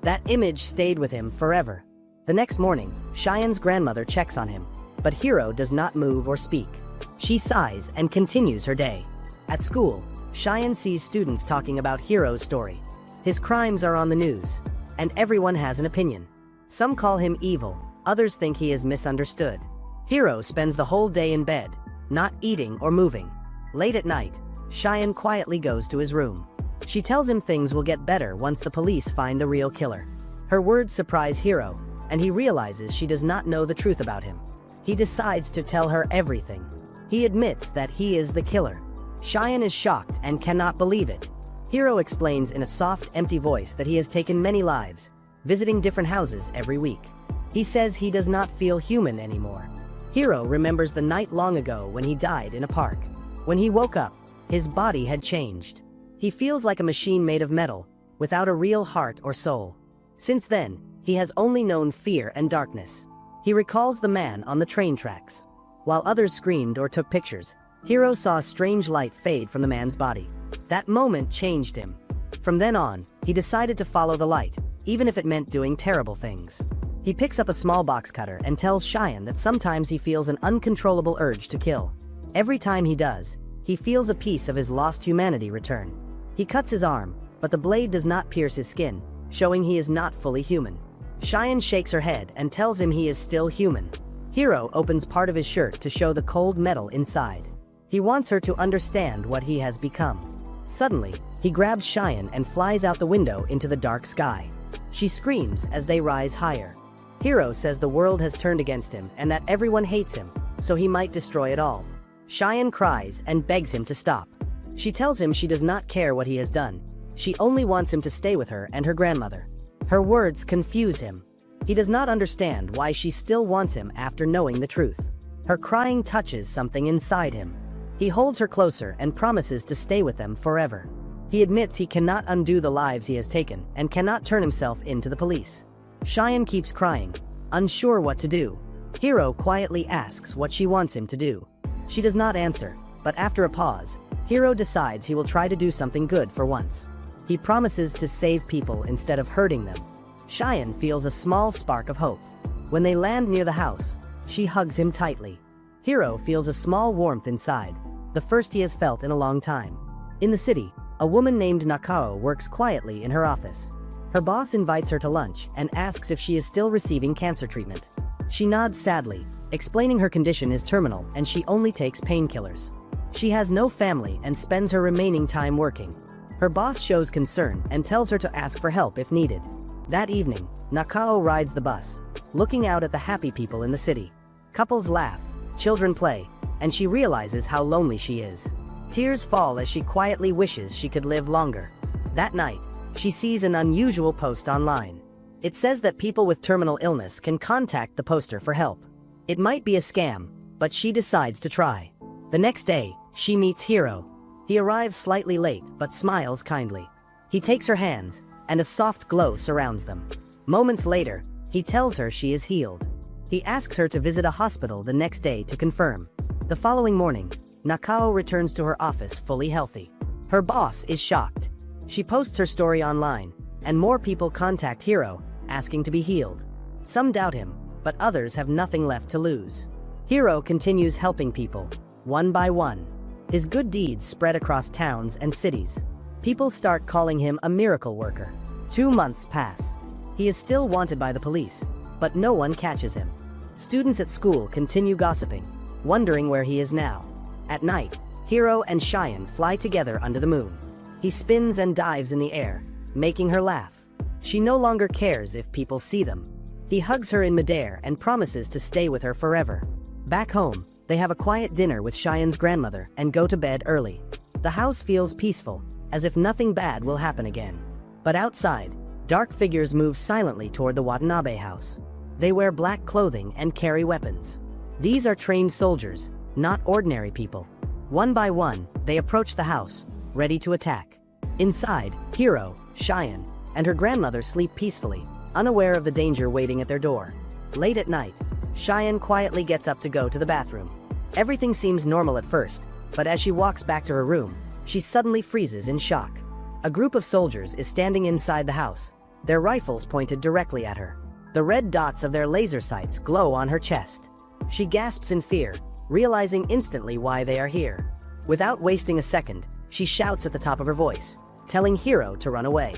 That image stayed with him forever. The next morning, Cheyenne's grandmother checks on him, but Hiro does not move or speak. She sighs and continues her day. At school, Cheyenne sees students talking about Hiro's story. His crimes are on the news, and everyone has an opinion. Some call him evil, others think he is misunderstood. Hiro spends the whole day in bed, not eating or moving. Late at night, Cheyenne quietly goes to his room. She tells him things will get better once the police find the real killer. Her words surprise Hiro, and he realizes she does not know the truth about him. He decides to tell her everything. He admits that he is the killer. Cheyenne is shocked and cannot believe it. Hiro explains in a soft, empty voice that he has taken many lives, visiting different houses every week. He says he does not feel human anymore. Hiro remembers the night long ago when he died in a park. When he woke up, his body had changed. He feels like a machine made of metal, without a real heart or soul. Since then, he has only known fear and darkness. He recalls the man on the train tracks. While others screamed or took pictures, Hiro saw a strange light fade from the man's body. That moment changed him. From then on, he decided to follow the light, even if it meant doing terrible things. He picks up a small box cutter and tells Cheyenne that sometimes he feels an uncontrollable urge to kill. Every time he does, he feels a piece of his lost humanity return. He cuts his arm, but the blade does not pierce his skin, showing he is not fully human. Cheyenne shakes her head and tells him he is still human. Hiro opens part of his shirt to show the cold metal inside. He wants her to understand what he has become. Suddenly, he grabs Cheyenne and flies out the window into the dark sky. She screams as they rise higher. Hiro says the world has turned against him and that everyone hates him, so he might destroy it all. Cheyenne cries and begs him to stop. She tells him she does not care what he has done. She only wants him to stay with her and her grandmother. Her words confuse him. He does not understand why she still wants him after knowing the truth. Her crying touches something inside him. He holds her closer and promises to stay with them forever. He admits he cannot undo the lives he has taken and cannot turn himself into the police. Cheyenne keeps crying, unsure what to do. Hiro quietly asks what she wants him to do. She does not answer, but after a pause, Hiro decides he will try to do something good for once. He promises to save people instead of hurting them. Cheyenne feels a small spark of hope. When they land near the house, she hugs him tightly. Hiro feels a small warmth inside, the first he has felt in a long time. In the city, a woman named Nakao works quietly in her office. Her boss invites her to lunch and asks if she is still receiving cancer treatment. She nods sadly, explaining her condition is terminal and she only takes painkillers. She has no family and spends her remaining time working. Her boss shows concern and tells her to ask for help if needed. That evening, Nakao rides the bus, looking out at the happy people in the city. Couples laugh, children play, and she realizes how lonely she is. Tears fall as she quietly wishes she could live longer. That night, she sees an unusual post online. It says that people with terminal illness can contact the poster for help. It might be a scam, but she decides to try. The next day, she meets Hiro. He arrives slightly late but smiles kindly. He takes her hands, and a soft glow surrounds them. Moments later, he tells her she is healed. He asks her to visit a hospital the next day to confirm. The following morning, Nakao returns to her office fully healthy. Her boss is shocked. She posts her story online, and more people contact Hiro, asking to be healed. Some doubt him, but others have nothing left to lose. Hiro continues helping people, one by one. His good deeds spread across towns and cities. People start calling him a miracle worker. 2 months pass. He is still wanted by the police, but no one catches him. Students at school continue gossiping, wondering where he is now. At night, Hiro and Cheyenne fly together under the moon. He spins and dives in the air, making her laugh. She no longer cares if people see them. He hugs her in midair and promises to stay with her forever. Back home, they have a quiet dinner with Cheyenne's grandmother and go to bed early. The house feels peaceful, as if nothing bad will happen again. But outside, dark figures move silently toward the Watanabe house. They wear black clothing and carry weapons. These are trained soldiers, not ordinary people. One by one, they approach the house, ready to attack. Inside, Hiro, Cheyenne, and her grandmother sleep peacefully, unaware of the danger waiting at their door. Late at night, Cheyenne quietly gets up to go to the bathroom. Everything seems normal at first, but as she walks back to her room, she suddenly freezes in shock. A group of soldiers is standing inside the house, their rifles pointed directly at her. The red dots of their laser sights glow on her chest. She gasps in fear, realizing instantly why they are here. Without wasting a second, she shouts at the top of her voice, telling Hiro to run away.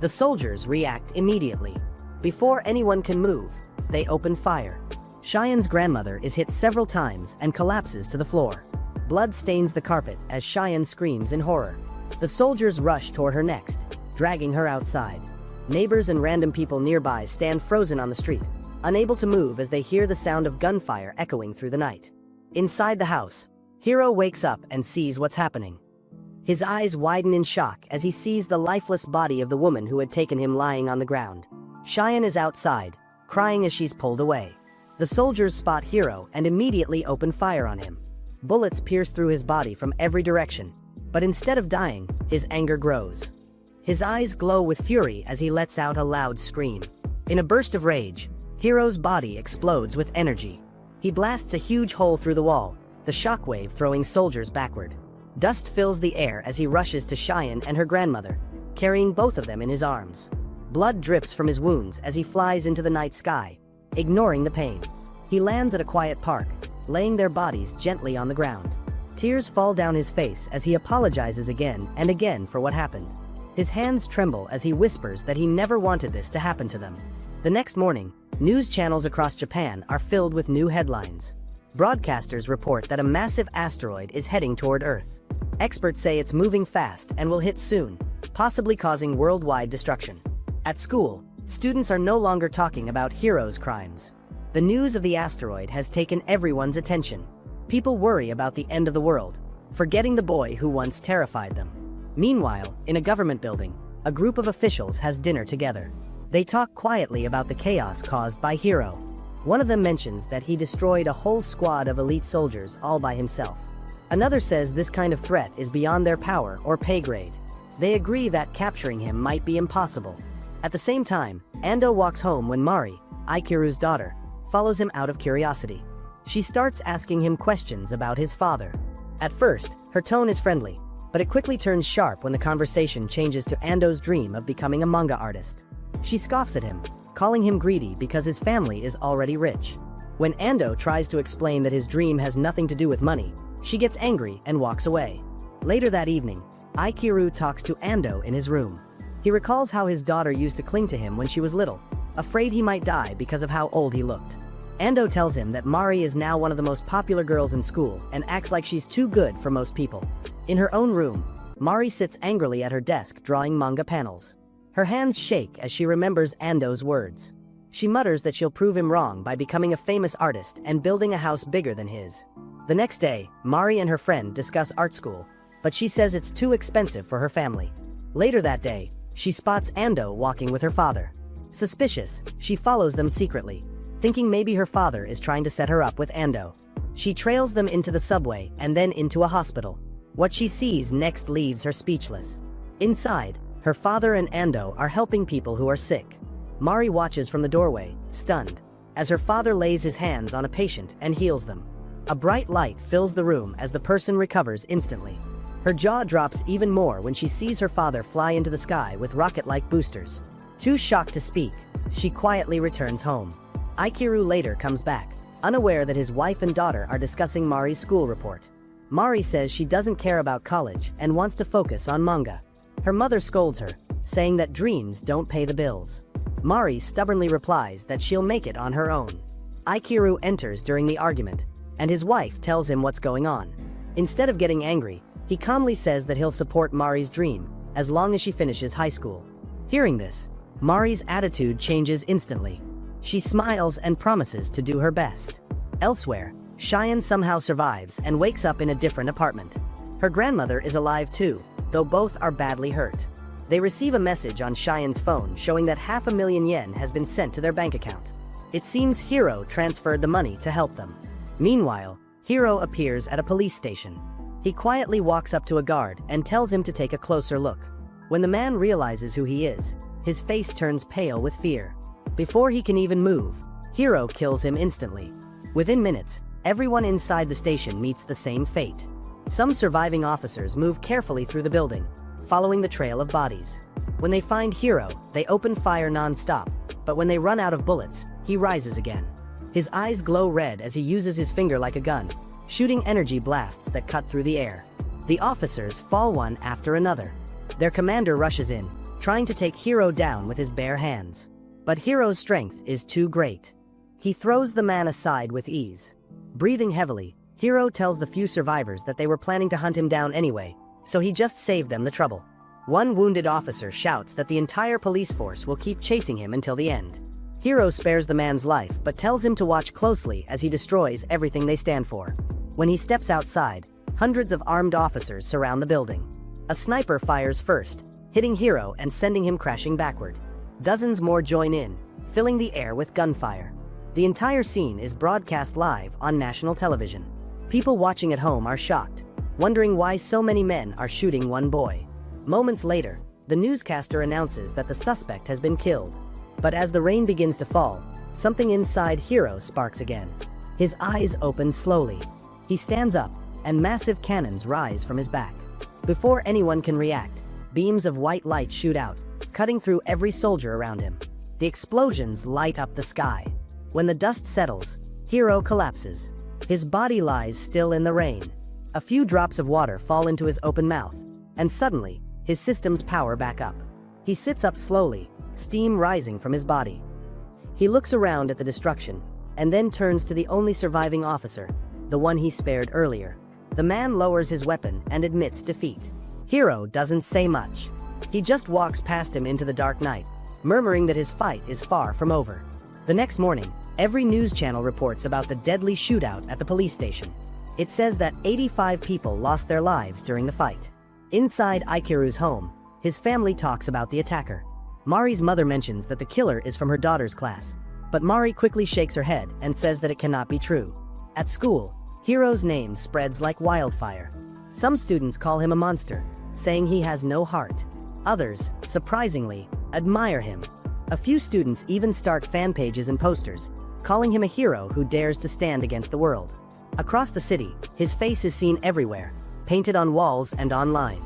The soldiers react immediately. Before anyone can move, they open fire. Cheyenne's grandmother is hit several times and collapses to the floor. Blood stains the carpet as Cheyenne screams in horror. The soldiers rush toward her next, dragging her outside. Neighbors and random people nearby stand frozen on the street, unable to move as they hear the sound of gunfire echoing through the night. Inside the house, Hiro wakes up and sees what's happening. His eyes widen in shock as he sees the lifeless body of the woman who had taken him lying on the ground. Cheyenne is outside, crying as she's pulled away. The soldiers spot Hiro and immediately open fire on him. Bullets pierce through his body from every direction, but instead of dying, his anger grows. His eyes glow with fury as he lets out a loud scream. In a burst of rage, Hiro's body explodes with energy. He blasts a huge hole through the wall, the shockwave throwing soldiers backward. Dust fills the air as he rushes to Cheyenne and her grandmother, carrying both of them in his arms. Blood drips from his wounds as he flies into the night sky, ignoring the pain. He lands at a quiet park, laying their bodies gently on the ground. Tears fall down his face as he apologizes again and again for what happened. His hands tremble as he whispers that he never wanted this to happen to them. The next morning, news channels across Japan are filled with new headlines. Broadcasters report that a massive asteroid is heading toward Earth. Experts say it's moving fast and will hit soon, possibly causing worldwide destruction. At school, students are no longer talking about Hiro's crimes. The news of the asteroid has taken everyone's attention. People worry about the end of the world, forgetting the boy who once terrified them. Meanwhile, in a government building, a group of officials has dinner together. They talk quietly about the chaos caused by Hiro. One of them mentions that he destroyed a whole squad of elite soldiers all by himself. Another says this kind of threat is beyond their power or pay grade. They agree that capturing him might be impossible. At the same time, Ando walks home when Mari, Aikiru's daughter, follows him out of curiosity. She starts asking him questions about his father. At first, her tone is friendly, but it quickly turns sharp when the conversation changes to Ando's dream of becoming a manga artist. She scoffs at him, calling him greedy because his family is already rich. When Ando tries to explain that his dream has nothing to do with money, she gets angry and walks away. Later that evening, Aikiru talks to Ando in his room. He recalls how his daughter used to cling to him when she was little, afraid he might die because of how old he looked. Ando tells him that Mari is now one of the most popular girls in school and acts like she's too good for most people. In her own room, Mari sits angrily at her desk drawing manga panels. Her hands shake as she remembers Ando's words. She mutters that she'll prove him wrong by becoming a famous artist and building a house bigger than his. The next day, Mari and her friend discuss art school, but she says it's too expensive for her family. Later that day, she spots Ando walking with her father. Suspicious, she follows them secretly, thinking maybe her father is trying to set her up with Ando. She trails them into the subway and then into a hospital. What she sees next leaves her speechless. Inside, her father and Ando are helping people who are sick. Mari watches from the doorway, stunned, as her father lays his hands on a patient and heals them. A bright light fills the room as the person recovers instantly. Her jaw drops even more when she sees her father fly into the sky with rocket-like boosters. Too shocked to speak, she quietly returns home. Aikiru later comes back, unaware that his wife and daughter are discussing Mari's school report. Mari says she doesn't care about college and wants to focus on manga. Her mother scolds her, saying that dreams don't pay the bills. Mari stubbornly replies that she'll make it on her own. Aikiru enters during the argument, and his wife tells him what's going on. Instead of getting angry, he calmly says that he'll support Mari's dream, as long as she finishes high school. Hearing this, Mari's attitude changes instantly. She smiles and promises to do her best. Elsewhere, Cheyenne somehow survives and wakes up in a different apartment. Her grandmother is alive too, though both are badly hurt. They receive a message on Cheyenne's phone showing that 500,000 yen has been sent to their bank account. It seems Hiro transferred the money to help them. Meanwhile, Hiro appears at a police station. He quietly walks up to a guard and tells him to take a closer look. When the man realizes who he is, his face turns pale with fear. Before he can even move, Hiro kills him instantly. Within minutes, everyone inside the station meets the same fate. Some surviving officers move carefully through the building, following the trail of bodies. When they find Hiro, they open fire non-stop, but when they run out of bullets, he rises again. His eyes glow red as he uses his finger like a gun, shooting energy blasts that cut through the air. The officers fall one after another. Their commander rushes in, trying to take Hiro down with his bare hands. But Hiro's strength is too great. He throws the man aside with ease. Breathing heavily, Hiro tells the few survivors that they were planning to hunt him down anyway, so he just saved them the trouble. One wounded officer shouts that the entire police force will keep chasing him until the end. Hiro spares the man's life but tells him to watch closely as he destroys everything they stand for. When he steps outside, hundreds of armed officers surround the building. A sniper fires first, hitting Hiro and sending him crashing backward. Dozens more join in, filling the air with gunfire. The entire scene is broadcast live on national television. People watching at home are shocked, wondering why so many men are shooting one boy. Moments later, the newscaster announces that the suspect has been killed. But as the rain begins to fall, something inside Hiro sparks again. His eyes open slowly. He stands up, and massive cannons rise from his back. Before anyone can react, beams of white light shoot out, cutting through every soldier around him. The explosions light up the sky. When the dust settles, Hiro collapses. His body lies still in the rain. A few drops of water fall into his open mouth, and suddenly, his systems power back up. He sits up slowly, steam rising from his body. He looks around at the destruction, and then turns to the only surviving officer, the one he spared earlier. The man lowers his weapon and admits defeat. Hiro doesn't say much. He just walks past him into the dark night, murmuring that his fight is far from over. The next morning, every news channel reports about the deadly shootout at the police station. It says that 85 people lost their lives during the fight. Inside Ikiru's home, his family talks about the attacker. Mari's mother mentions that the killer is from her daughter's class, but Mari quickly shakes her head and says that it cannot be true. At school, Hiro's name spreads like wildfire. Some students call him a monster, saying he has no heart. Others, surprisingly, admire him. A few students even start fan pages and posters, calling him a hero who dares to stand against the world. Across the city, his face is seen everywhere, painted on walls and online.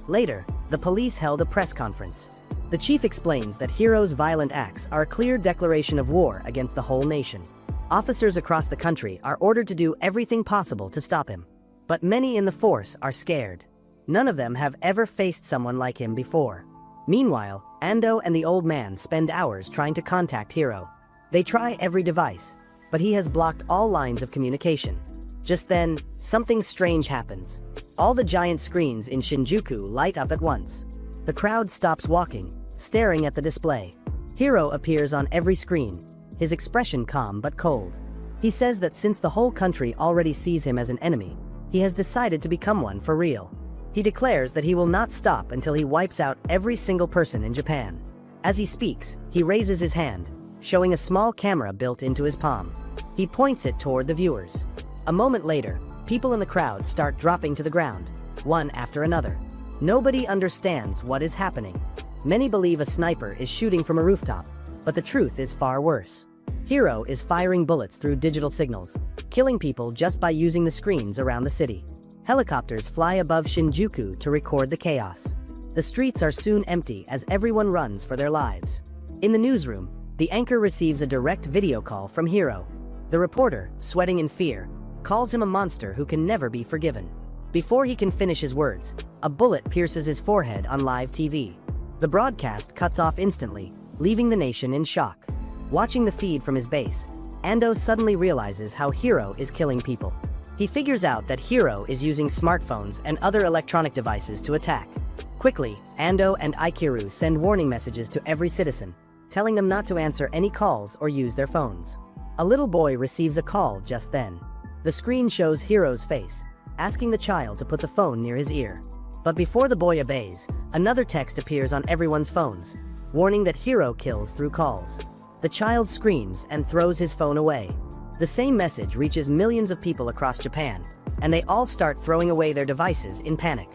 Later, the police held a press conference. The chief explains that Hiro's violent acts are a clear declaration of war against the whole nation. Officers across the country are ordered to do everything possible to stop him. But many in the force are scared. None of them have ever faced someone like him before. Meanwhile, Ando and the old man spend hours trying to contact Hiro. They try every device, but he has blocked all lines of communication. Just then, something strange happens. All the giant screens in Shinjuku light up at once. The crowd stops walking, staring at the display. Hiro appears on every screen, his expression calm but cold. He says that since the whole country already sees him as an enemy, he has decided to become one for real. He declares that he will not stop until he wipes out every single person in Japan. As he speaks, he raises his hand, showing a small camera built into his palm. He points it toward the viewers. A moment later, people in the crowd start dropping to the ground, one after another. Nobody understands what is happening. Many believe a sniper is shooting from a rooftop, but the truth is far worse. Hiro is firing bullets through digital signals, killing people just by using the screens around the city. Helicopters fly above Shinjuku to record the chaos. The streets are soon empty as everyone runs for their lives. In the newsroom, the anchor receives a direct video call from Hiro. The reporter, sweating in fear, calls him a monster who can never be forgiven. Before he can finish his words, a bullet pierces his forehead on live TV. The broadcast cuts off instantly, leaving the nation in shock. Watching the feed from his base, Ando suddenly realizes how Hiro is killing people. He figures out that Hiro is using smartphones and other electronic devices to attack. Quickly, Ando and Ikiru send warning messages to every citizen, telling them not to answer any calls or use their phones. A little boy receives a call just then. The screen shows Hiro's face, asking the child to put the phone near his ear. But before the boy obeys, another text appears on everyone's phones, warning that Hiro kills through calls. The child screams and throws his phone away. The same message reaches millions of people across Japan, and they all start throwing away their devices in panic.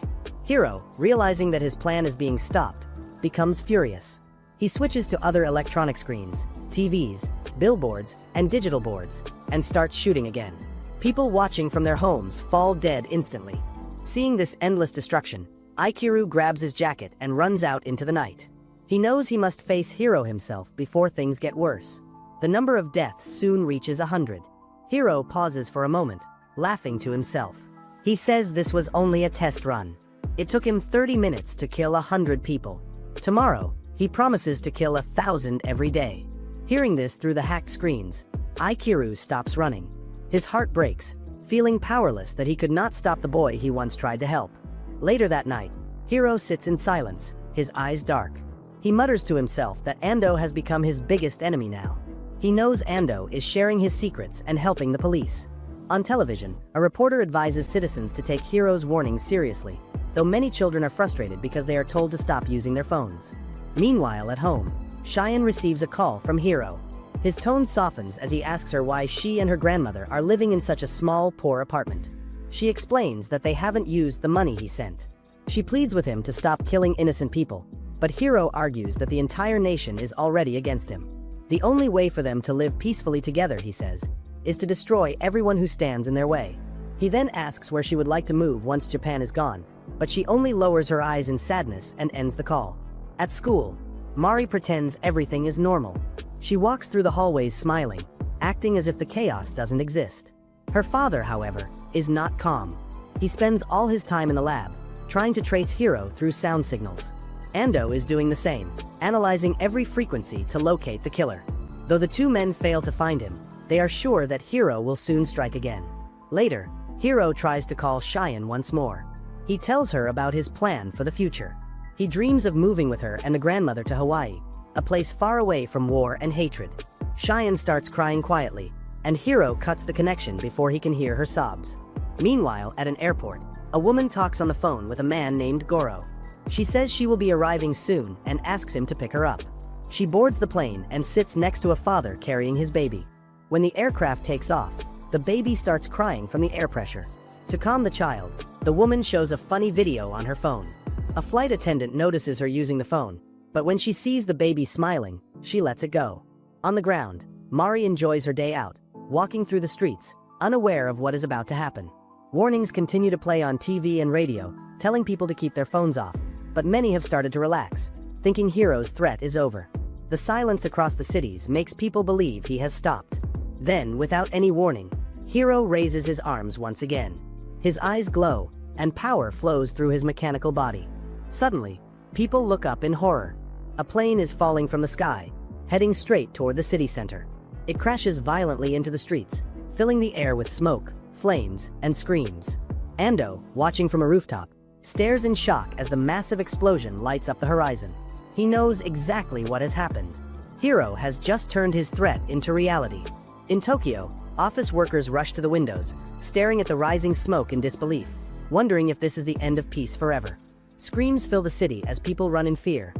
Hiro, realizing that his plan is being stopped, becomes furious. He switches to other electronic screens, TVs, billboards, and digital boards, and starts shooting again. People watching from their homes fall dead instantly. Seeing this endless destruction, Ikiru grabs his jacket and runs out into the night. He knows he must face Hiro himself before things get worse. The number of deaths soon reaches 100. Hiro pauses for a moment, laughing to himself. He says this was only a test run. It took him 30 minutes to kill 100 people. Tomorrow, he promises to kill 1,000 every day. Hearing this through the hacked screens, Ikiru stops running. His heart breaks, feeling powerless that he could not stop the boy he once tried to help. Later that night, Hiro sits in silence, his eyes dark. He mutters to himself that Ando has become his biggest enemy now. He knows Ando is sharing his secrets and helping the police. On television, a reporter advises citizens to take Hiro's warnings seriously, though many children are frustrated because they are told to stop using their phones. Meanwhile, at home, Cheyenne receives a call from Hiro. His tone softens as he asks her why she and her grandmother are living in such a small, poor apartment. She explains that they haven't used the money he sent. She pleads with him to stop killing innocent people, but Hiro argues that the entire nation is already against him. The only way for them to live peacefully together, he says, is to destroy everyone who stands in their way. He then asks where she would like to move once Japan is gone, but she only lowers her eyes in sadness and ends the call. At school, Mari pretends everything is normal. She walks through the hallways smiling, acting as if the chaos doesn't exist. Her father, however, is not calm. He spends all his time in the lab, trying to trace Hiro through sound signals. Ando is doing the same, analyzing every frequency to locate the killer. Though the two men fail to find him, they are sure that Hiro will soon strike again. Later, Hiro tries to call Cheyenne once more. He tells her about his plan for the future. He dreams of moving with her and the grandmother to Hawaii, a place far away from war and hatred. Cheyenne starts crying quietly, and Hiro cuts the connection before he can hear her sobs. Meanwhile, at an airport, a woman talks on the phone with a man named Goro. She says she will be arriving soon and asks him to pick her up. She boards the plane and sits next to a father carrying his baby. When the aircraft takes off, the baby starts crying from the air pressure. To calm the child, the woman shows a funny video on her phone. A flight attendant notices her using the phone, but when she sees the baby smiling, she lets it go. On the ground, Mari enjoys her day out, walking through the streets, unaware of what is about to happen. Warnings continue to play on TV and radio, telling people to keep their phones off, but many have started to relax, thinking Hiro's threat is over. The silence across the cities makes people believe he has stopped. Then, without any warning, Hiro raises his arms once again. His eyes glow, and power flows through his mechanical body. Suddenly, people look up in horror. A plane is falling from the sky, heading straight toward the city center. It crashes violently into the streets, filling the air with smoke, flames, and screams. Ando, watching from a rooftop, stares in shock as the massive explosion lights up the horizon. He knows exactly what has happened. Hiro has just turned his threat into reality. In Tokyo, office workers rush to the windows, staring at the rising smoke in disbelief, wondering if this is the end of peace forever. Screams fill the city as people run in fear.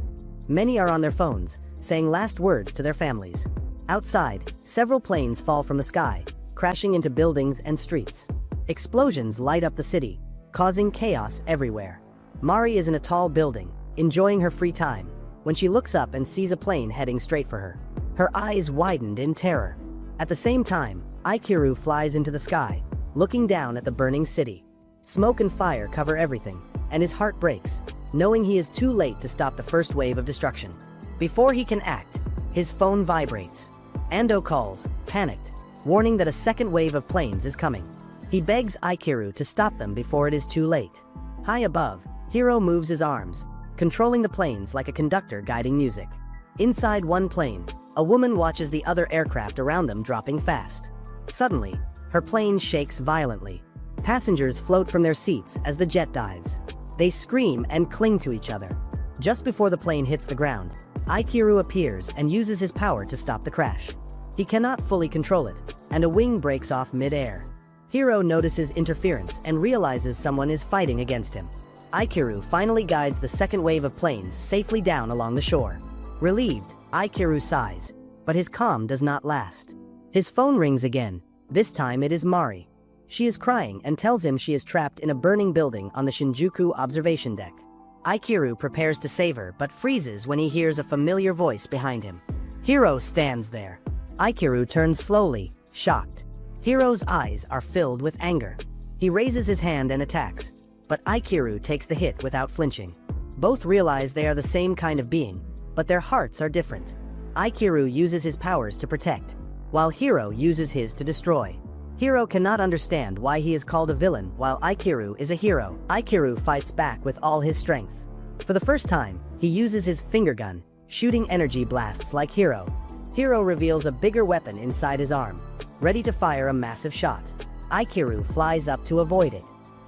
Many are on their phones, saying last words to their families. Outside, several planes fall from the sky, crashing into buildings and streets. Explosions light up the city, causing chaos everywhere. Mari is in a tall building, enjoying her free time, when she looks up and sees a plane heading straight for her. Her eyes widened in terror. At the same time, Ichiro flies into the sky, looking down at the burning city. Smoke and fire cover everything, and his heart breaks, knowing he is too late to stop the first wave of destruction. Before he can act, his phone vibrates. Ando calls, panicked, warning that a second wave of planes is coming. He begs Ichiro to stop them before it is too late. High above, Hiro moves his arms, controlling the planes like a conductor guiding music. Inside one plane, a woman watches the other aircraft around them dropping fast. Suddenly, her plane shakes violently. Passengers float from their seats as the jet dives. They scream and cling to each other. Just before the plane hits the ground, Ichiro appears and uses his power to stop the crash. He cannot fully control it, and a wing breaks off mid-air. Hiro notices interference and realizes someone is fighting against him. Ichiro finally guides the second wave of planes safely down along the shore. Relieved, Ichiro sighs, but his calm does not last. His phone rings again. This time it is Mari. She is crying and tells him she is trapped in a burning building on the Shinjuku observation deck. Ichiro prepares to save her but freezes when he hears a familiar voice behind him. Hiro stands there. Ichiro turns slowly, shocked. Hiro's eyes are filled with anger. He raises his hand and attacks, but Ichiro takes the hit without flinching. Both realize they are the same kind of being, but their hearts are different. Ichiro uses his powers to protect, while Hiro uses his to destroy. Hiro cannot understand why he is called a villain while Ichiro is a hero. Ichiro fights back with all his strength. For the first time, he uses his finger gun, shooting energy blasts like Hiro. Hiro reveals a bigger weapon inside his arm, ready to fire a massive shot. Ichiro flies up to avoid it.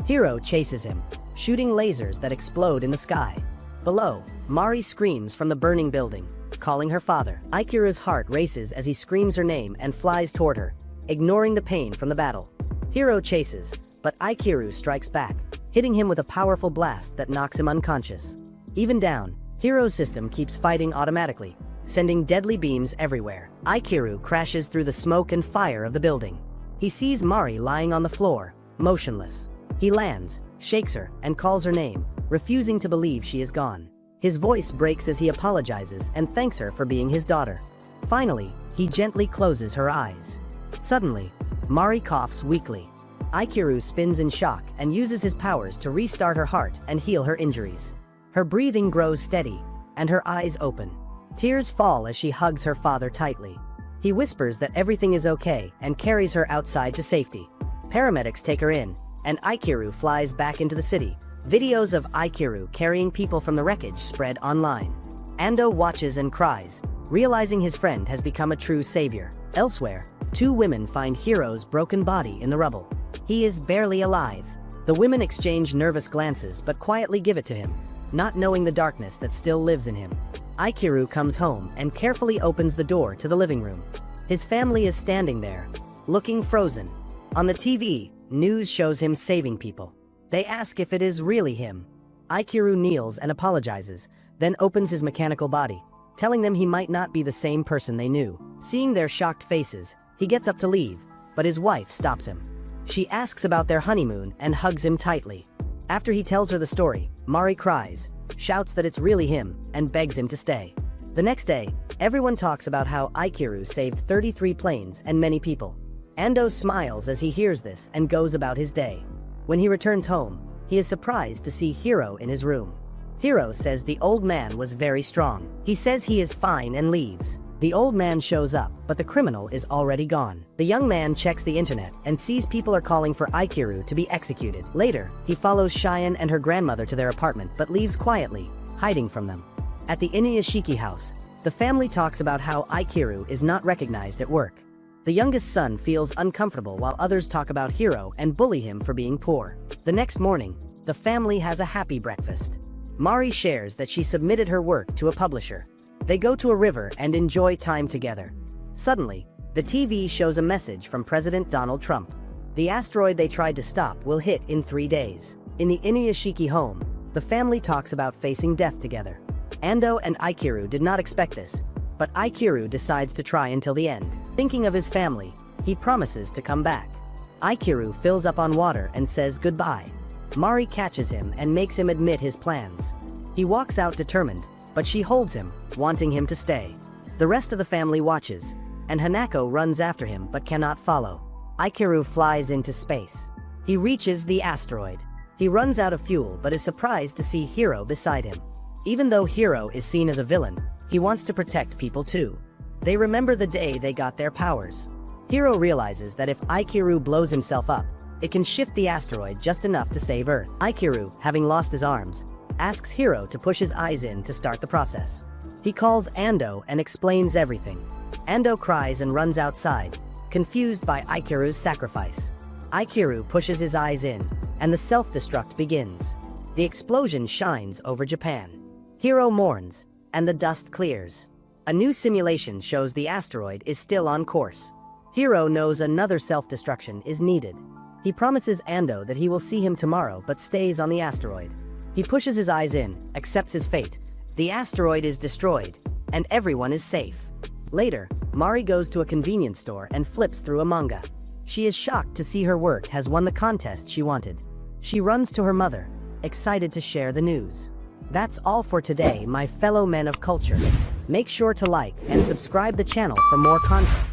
Hiro chases him, shooting lasers that explode in the sky. Below, Mari screams from the burning building, calling her father. Ichiro's heart races as he screams her name and flies toward her, ignoring the pain from the battle. Hiro chases, but Ichiro strikes back, hitting him with a powerful blast that knocks him unconscious. Even down, Hiro's system keeps fighting automatically, sending deadly beams everywhere. Ichiro crashes through the smoke and fire of the building. He sees Mari lying on the floor, motionless. He lands, shakes her, and calls her name, refusing to believe she is gone. His voice breaks as he apologizes and thanks her for being his daughter. Finally, he gently closes her eyes. Suddenly, Mari coughs weakly. Ichiro spins in shock and uses his powers to restart her heart and heal her injuries. Her breathing grows steady, and her eyes open. Tears fall as she hugs her father tightly. He whispers that everything is okay and carries her outside to safety. Paramedics take her in, and Ichiro flies back into the city, Videos of Aikiru carrying people from the wreckage spread online. Ando watches and cries, realizing his friend has become a true savior. Elsewhere, two women find Hiro's broken body in the rubble. He is barely alive. The women exchange nervous glances but quietly give it to him, not knowing the darkness that still lives in him. Aikiru comes home and carefully opens the door to the living room. His family is standing there, looking frozen. On the TV, news shows him saving people. They ask if it is really him. Aikiru kneels and apologizes, then opens his mechanical body, telling them he might not be the same person they knew. Seeing their shocked faces, he gets up to leave, but his wife stops him. She asks about their honeymoon and hugs him tightly. After he tells her the story, Mari cries, shouts that it's really him, and begs him to stay. The next day, everyone talks about how Aikiru saved 33 planes and many people. Ando smiles as he hears this and goes about his day. When he returns home, he is surprised to see Hiro in his room. Hiro says the old man was very strong. He says he is fine and leaves. The old man shows up, but the criminal is already gone. The young man checks the internet and sees people are calling for Aikiru to be executed. Later, he follows Cheyenne and her grandmother to their apartment but leaves quietly, hiding from them. At the Inuyashiki house, the family talks about how Aikiru is not recognized at work. The youngest son feels uncomfortable while others talk about Hiro and bully him for being poor. The next morning, the family has a happy breakfast. Mari shares that she submitted her work to a publisher. They go to a river and enjoy time together. Suddenly, the TV shows a message from President Donald Trump. The asteroid they tried to stop will hit in 3 days. In the Inuyashiki home, the family talks about facing death together. Ando and Aikiru did not expect this, but Aikiru decides to try until the end. Thinking of his family, he promises to come back. Aikiru fills up on water and says goodbye. Mari catches him and makes him admit his plans. He walks out determined, but she holds him, wanting him to stay. The rest of the family watches, and Hanako runs after him but cannot follow. Aikiru flies into space. He reaches the asteroid. He runs out of fuel but is surprised to see Hiro beside him. Even though Hiro is seen as a villain, he wants to protect people too. They remember the day they got their powers. Hiro realizes that if Aikiru blows himself up, it can shift the asteroid just enough to save Earth. Aikiru, having lost his arms, asks Hiro to push his eyes in to start the process. He calls Ando and explains everything. Ando cries and runs outside, confused by Aikiru's sacrifice. Aikiru pushes his eyes in, and the self-destruct begins. The explosion shines over Japan. Hiro mourns, and the dust clears. A new simulation shows the asteroid is still on course. Hiro knows another self-destruction is needed. He promises Ando that he will see him tomorrow but stays on the asteroid. He pushes his eyes in, accepts his fate. The asteroid is destroyed, and everyone is safe. Later, Mari goes to a convenience store and flips through a manga. She is shocked to see her work has won the contest she wanted. She runs to her mother, excited to share the news. That's all for today, my fellow men of culture. Make sure to like and subscribe the channel for more content.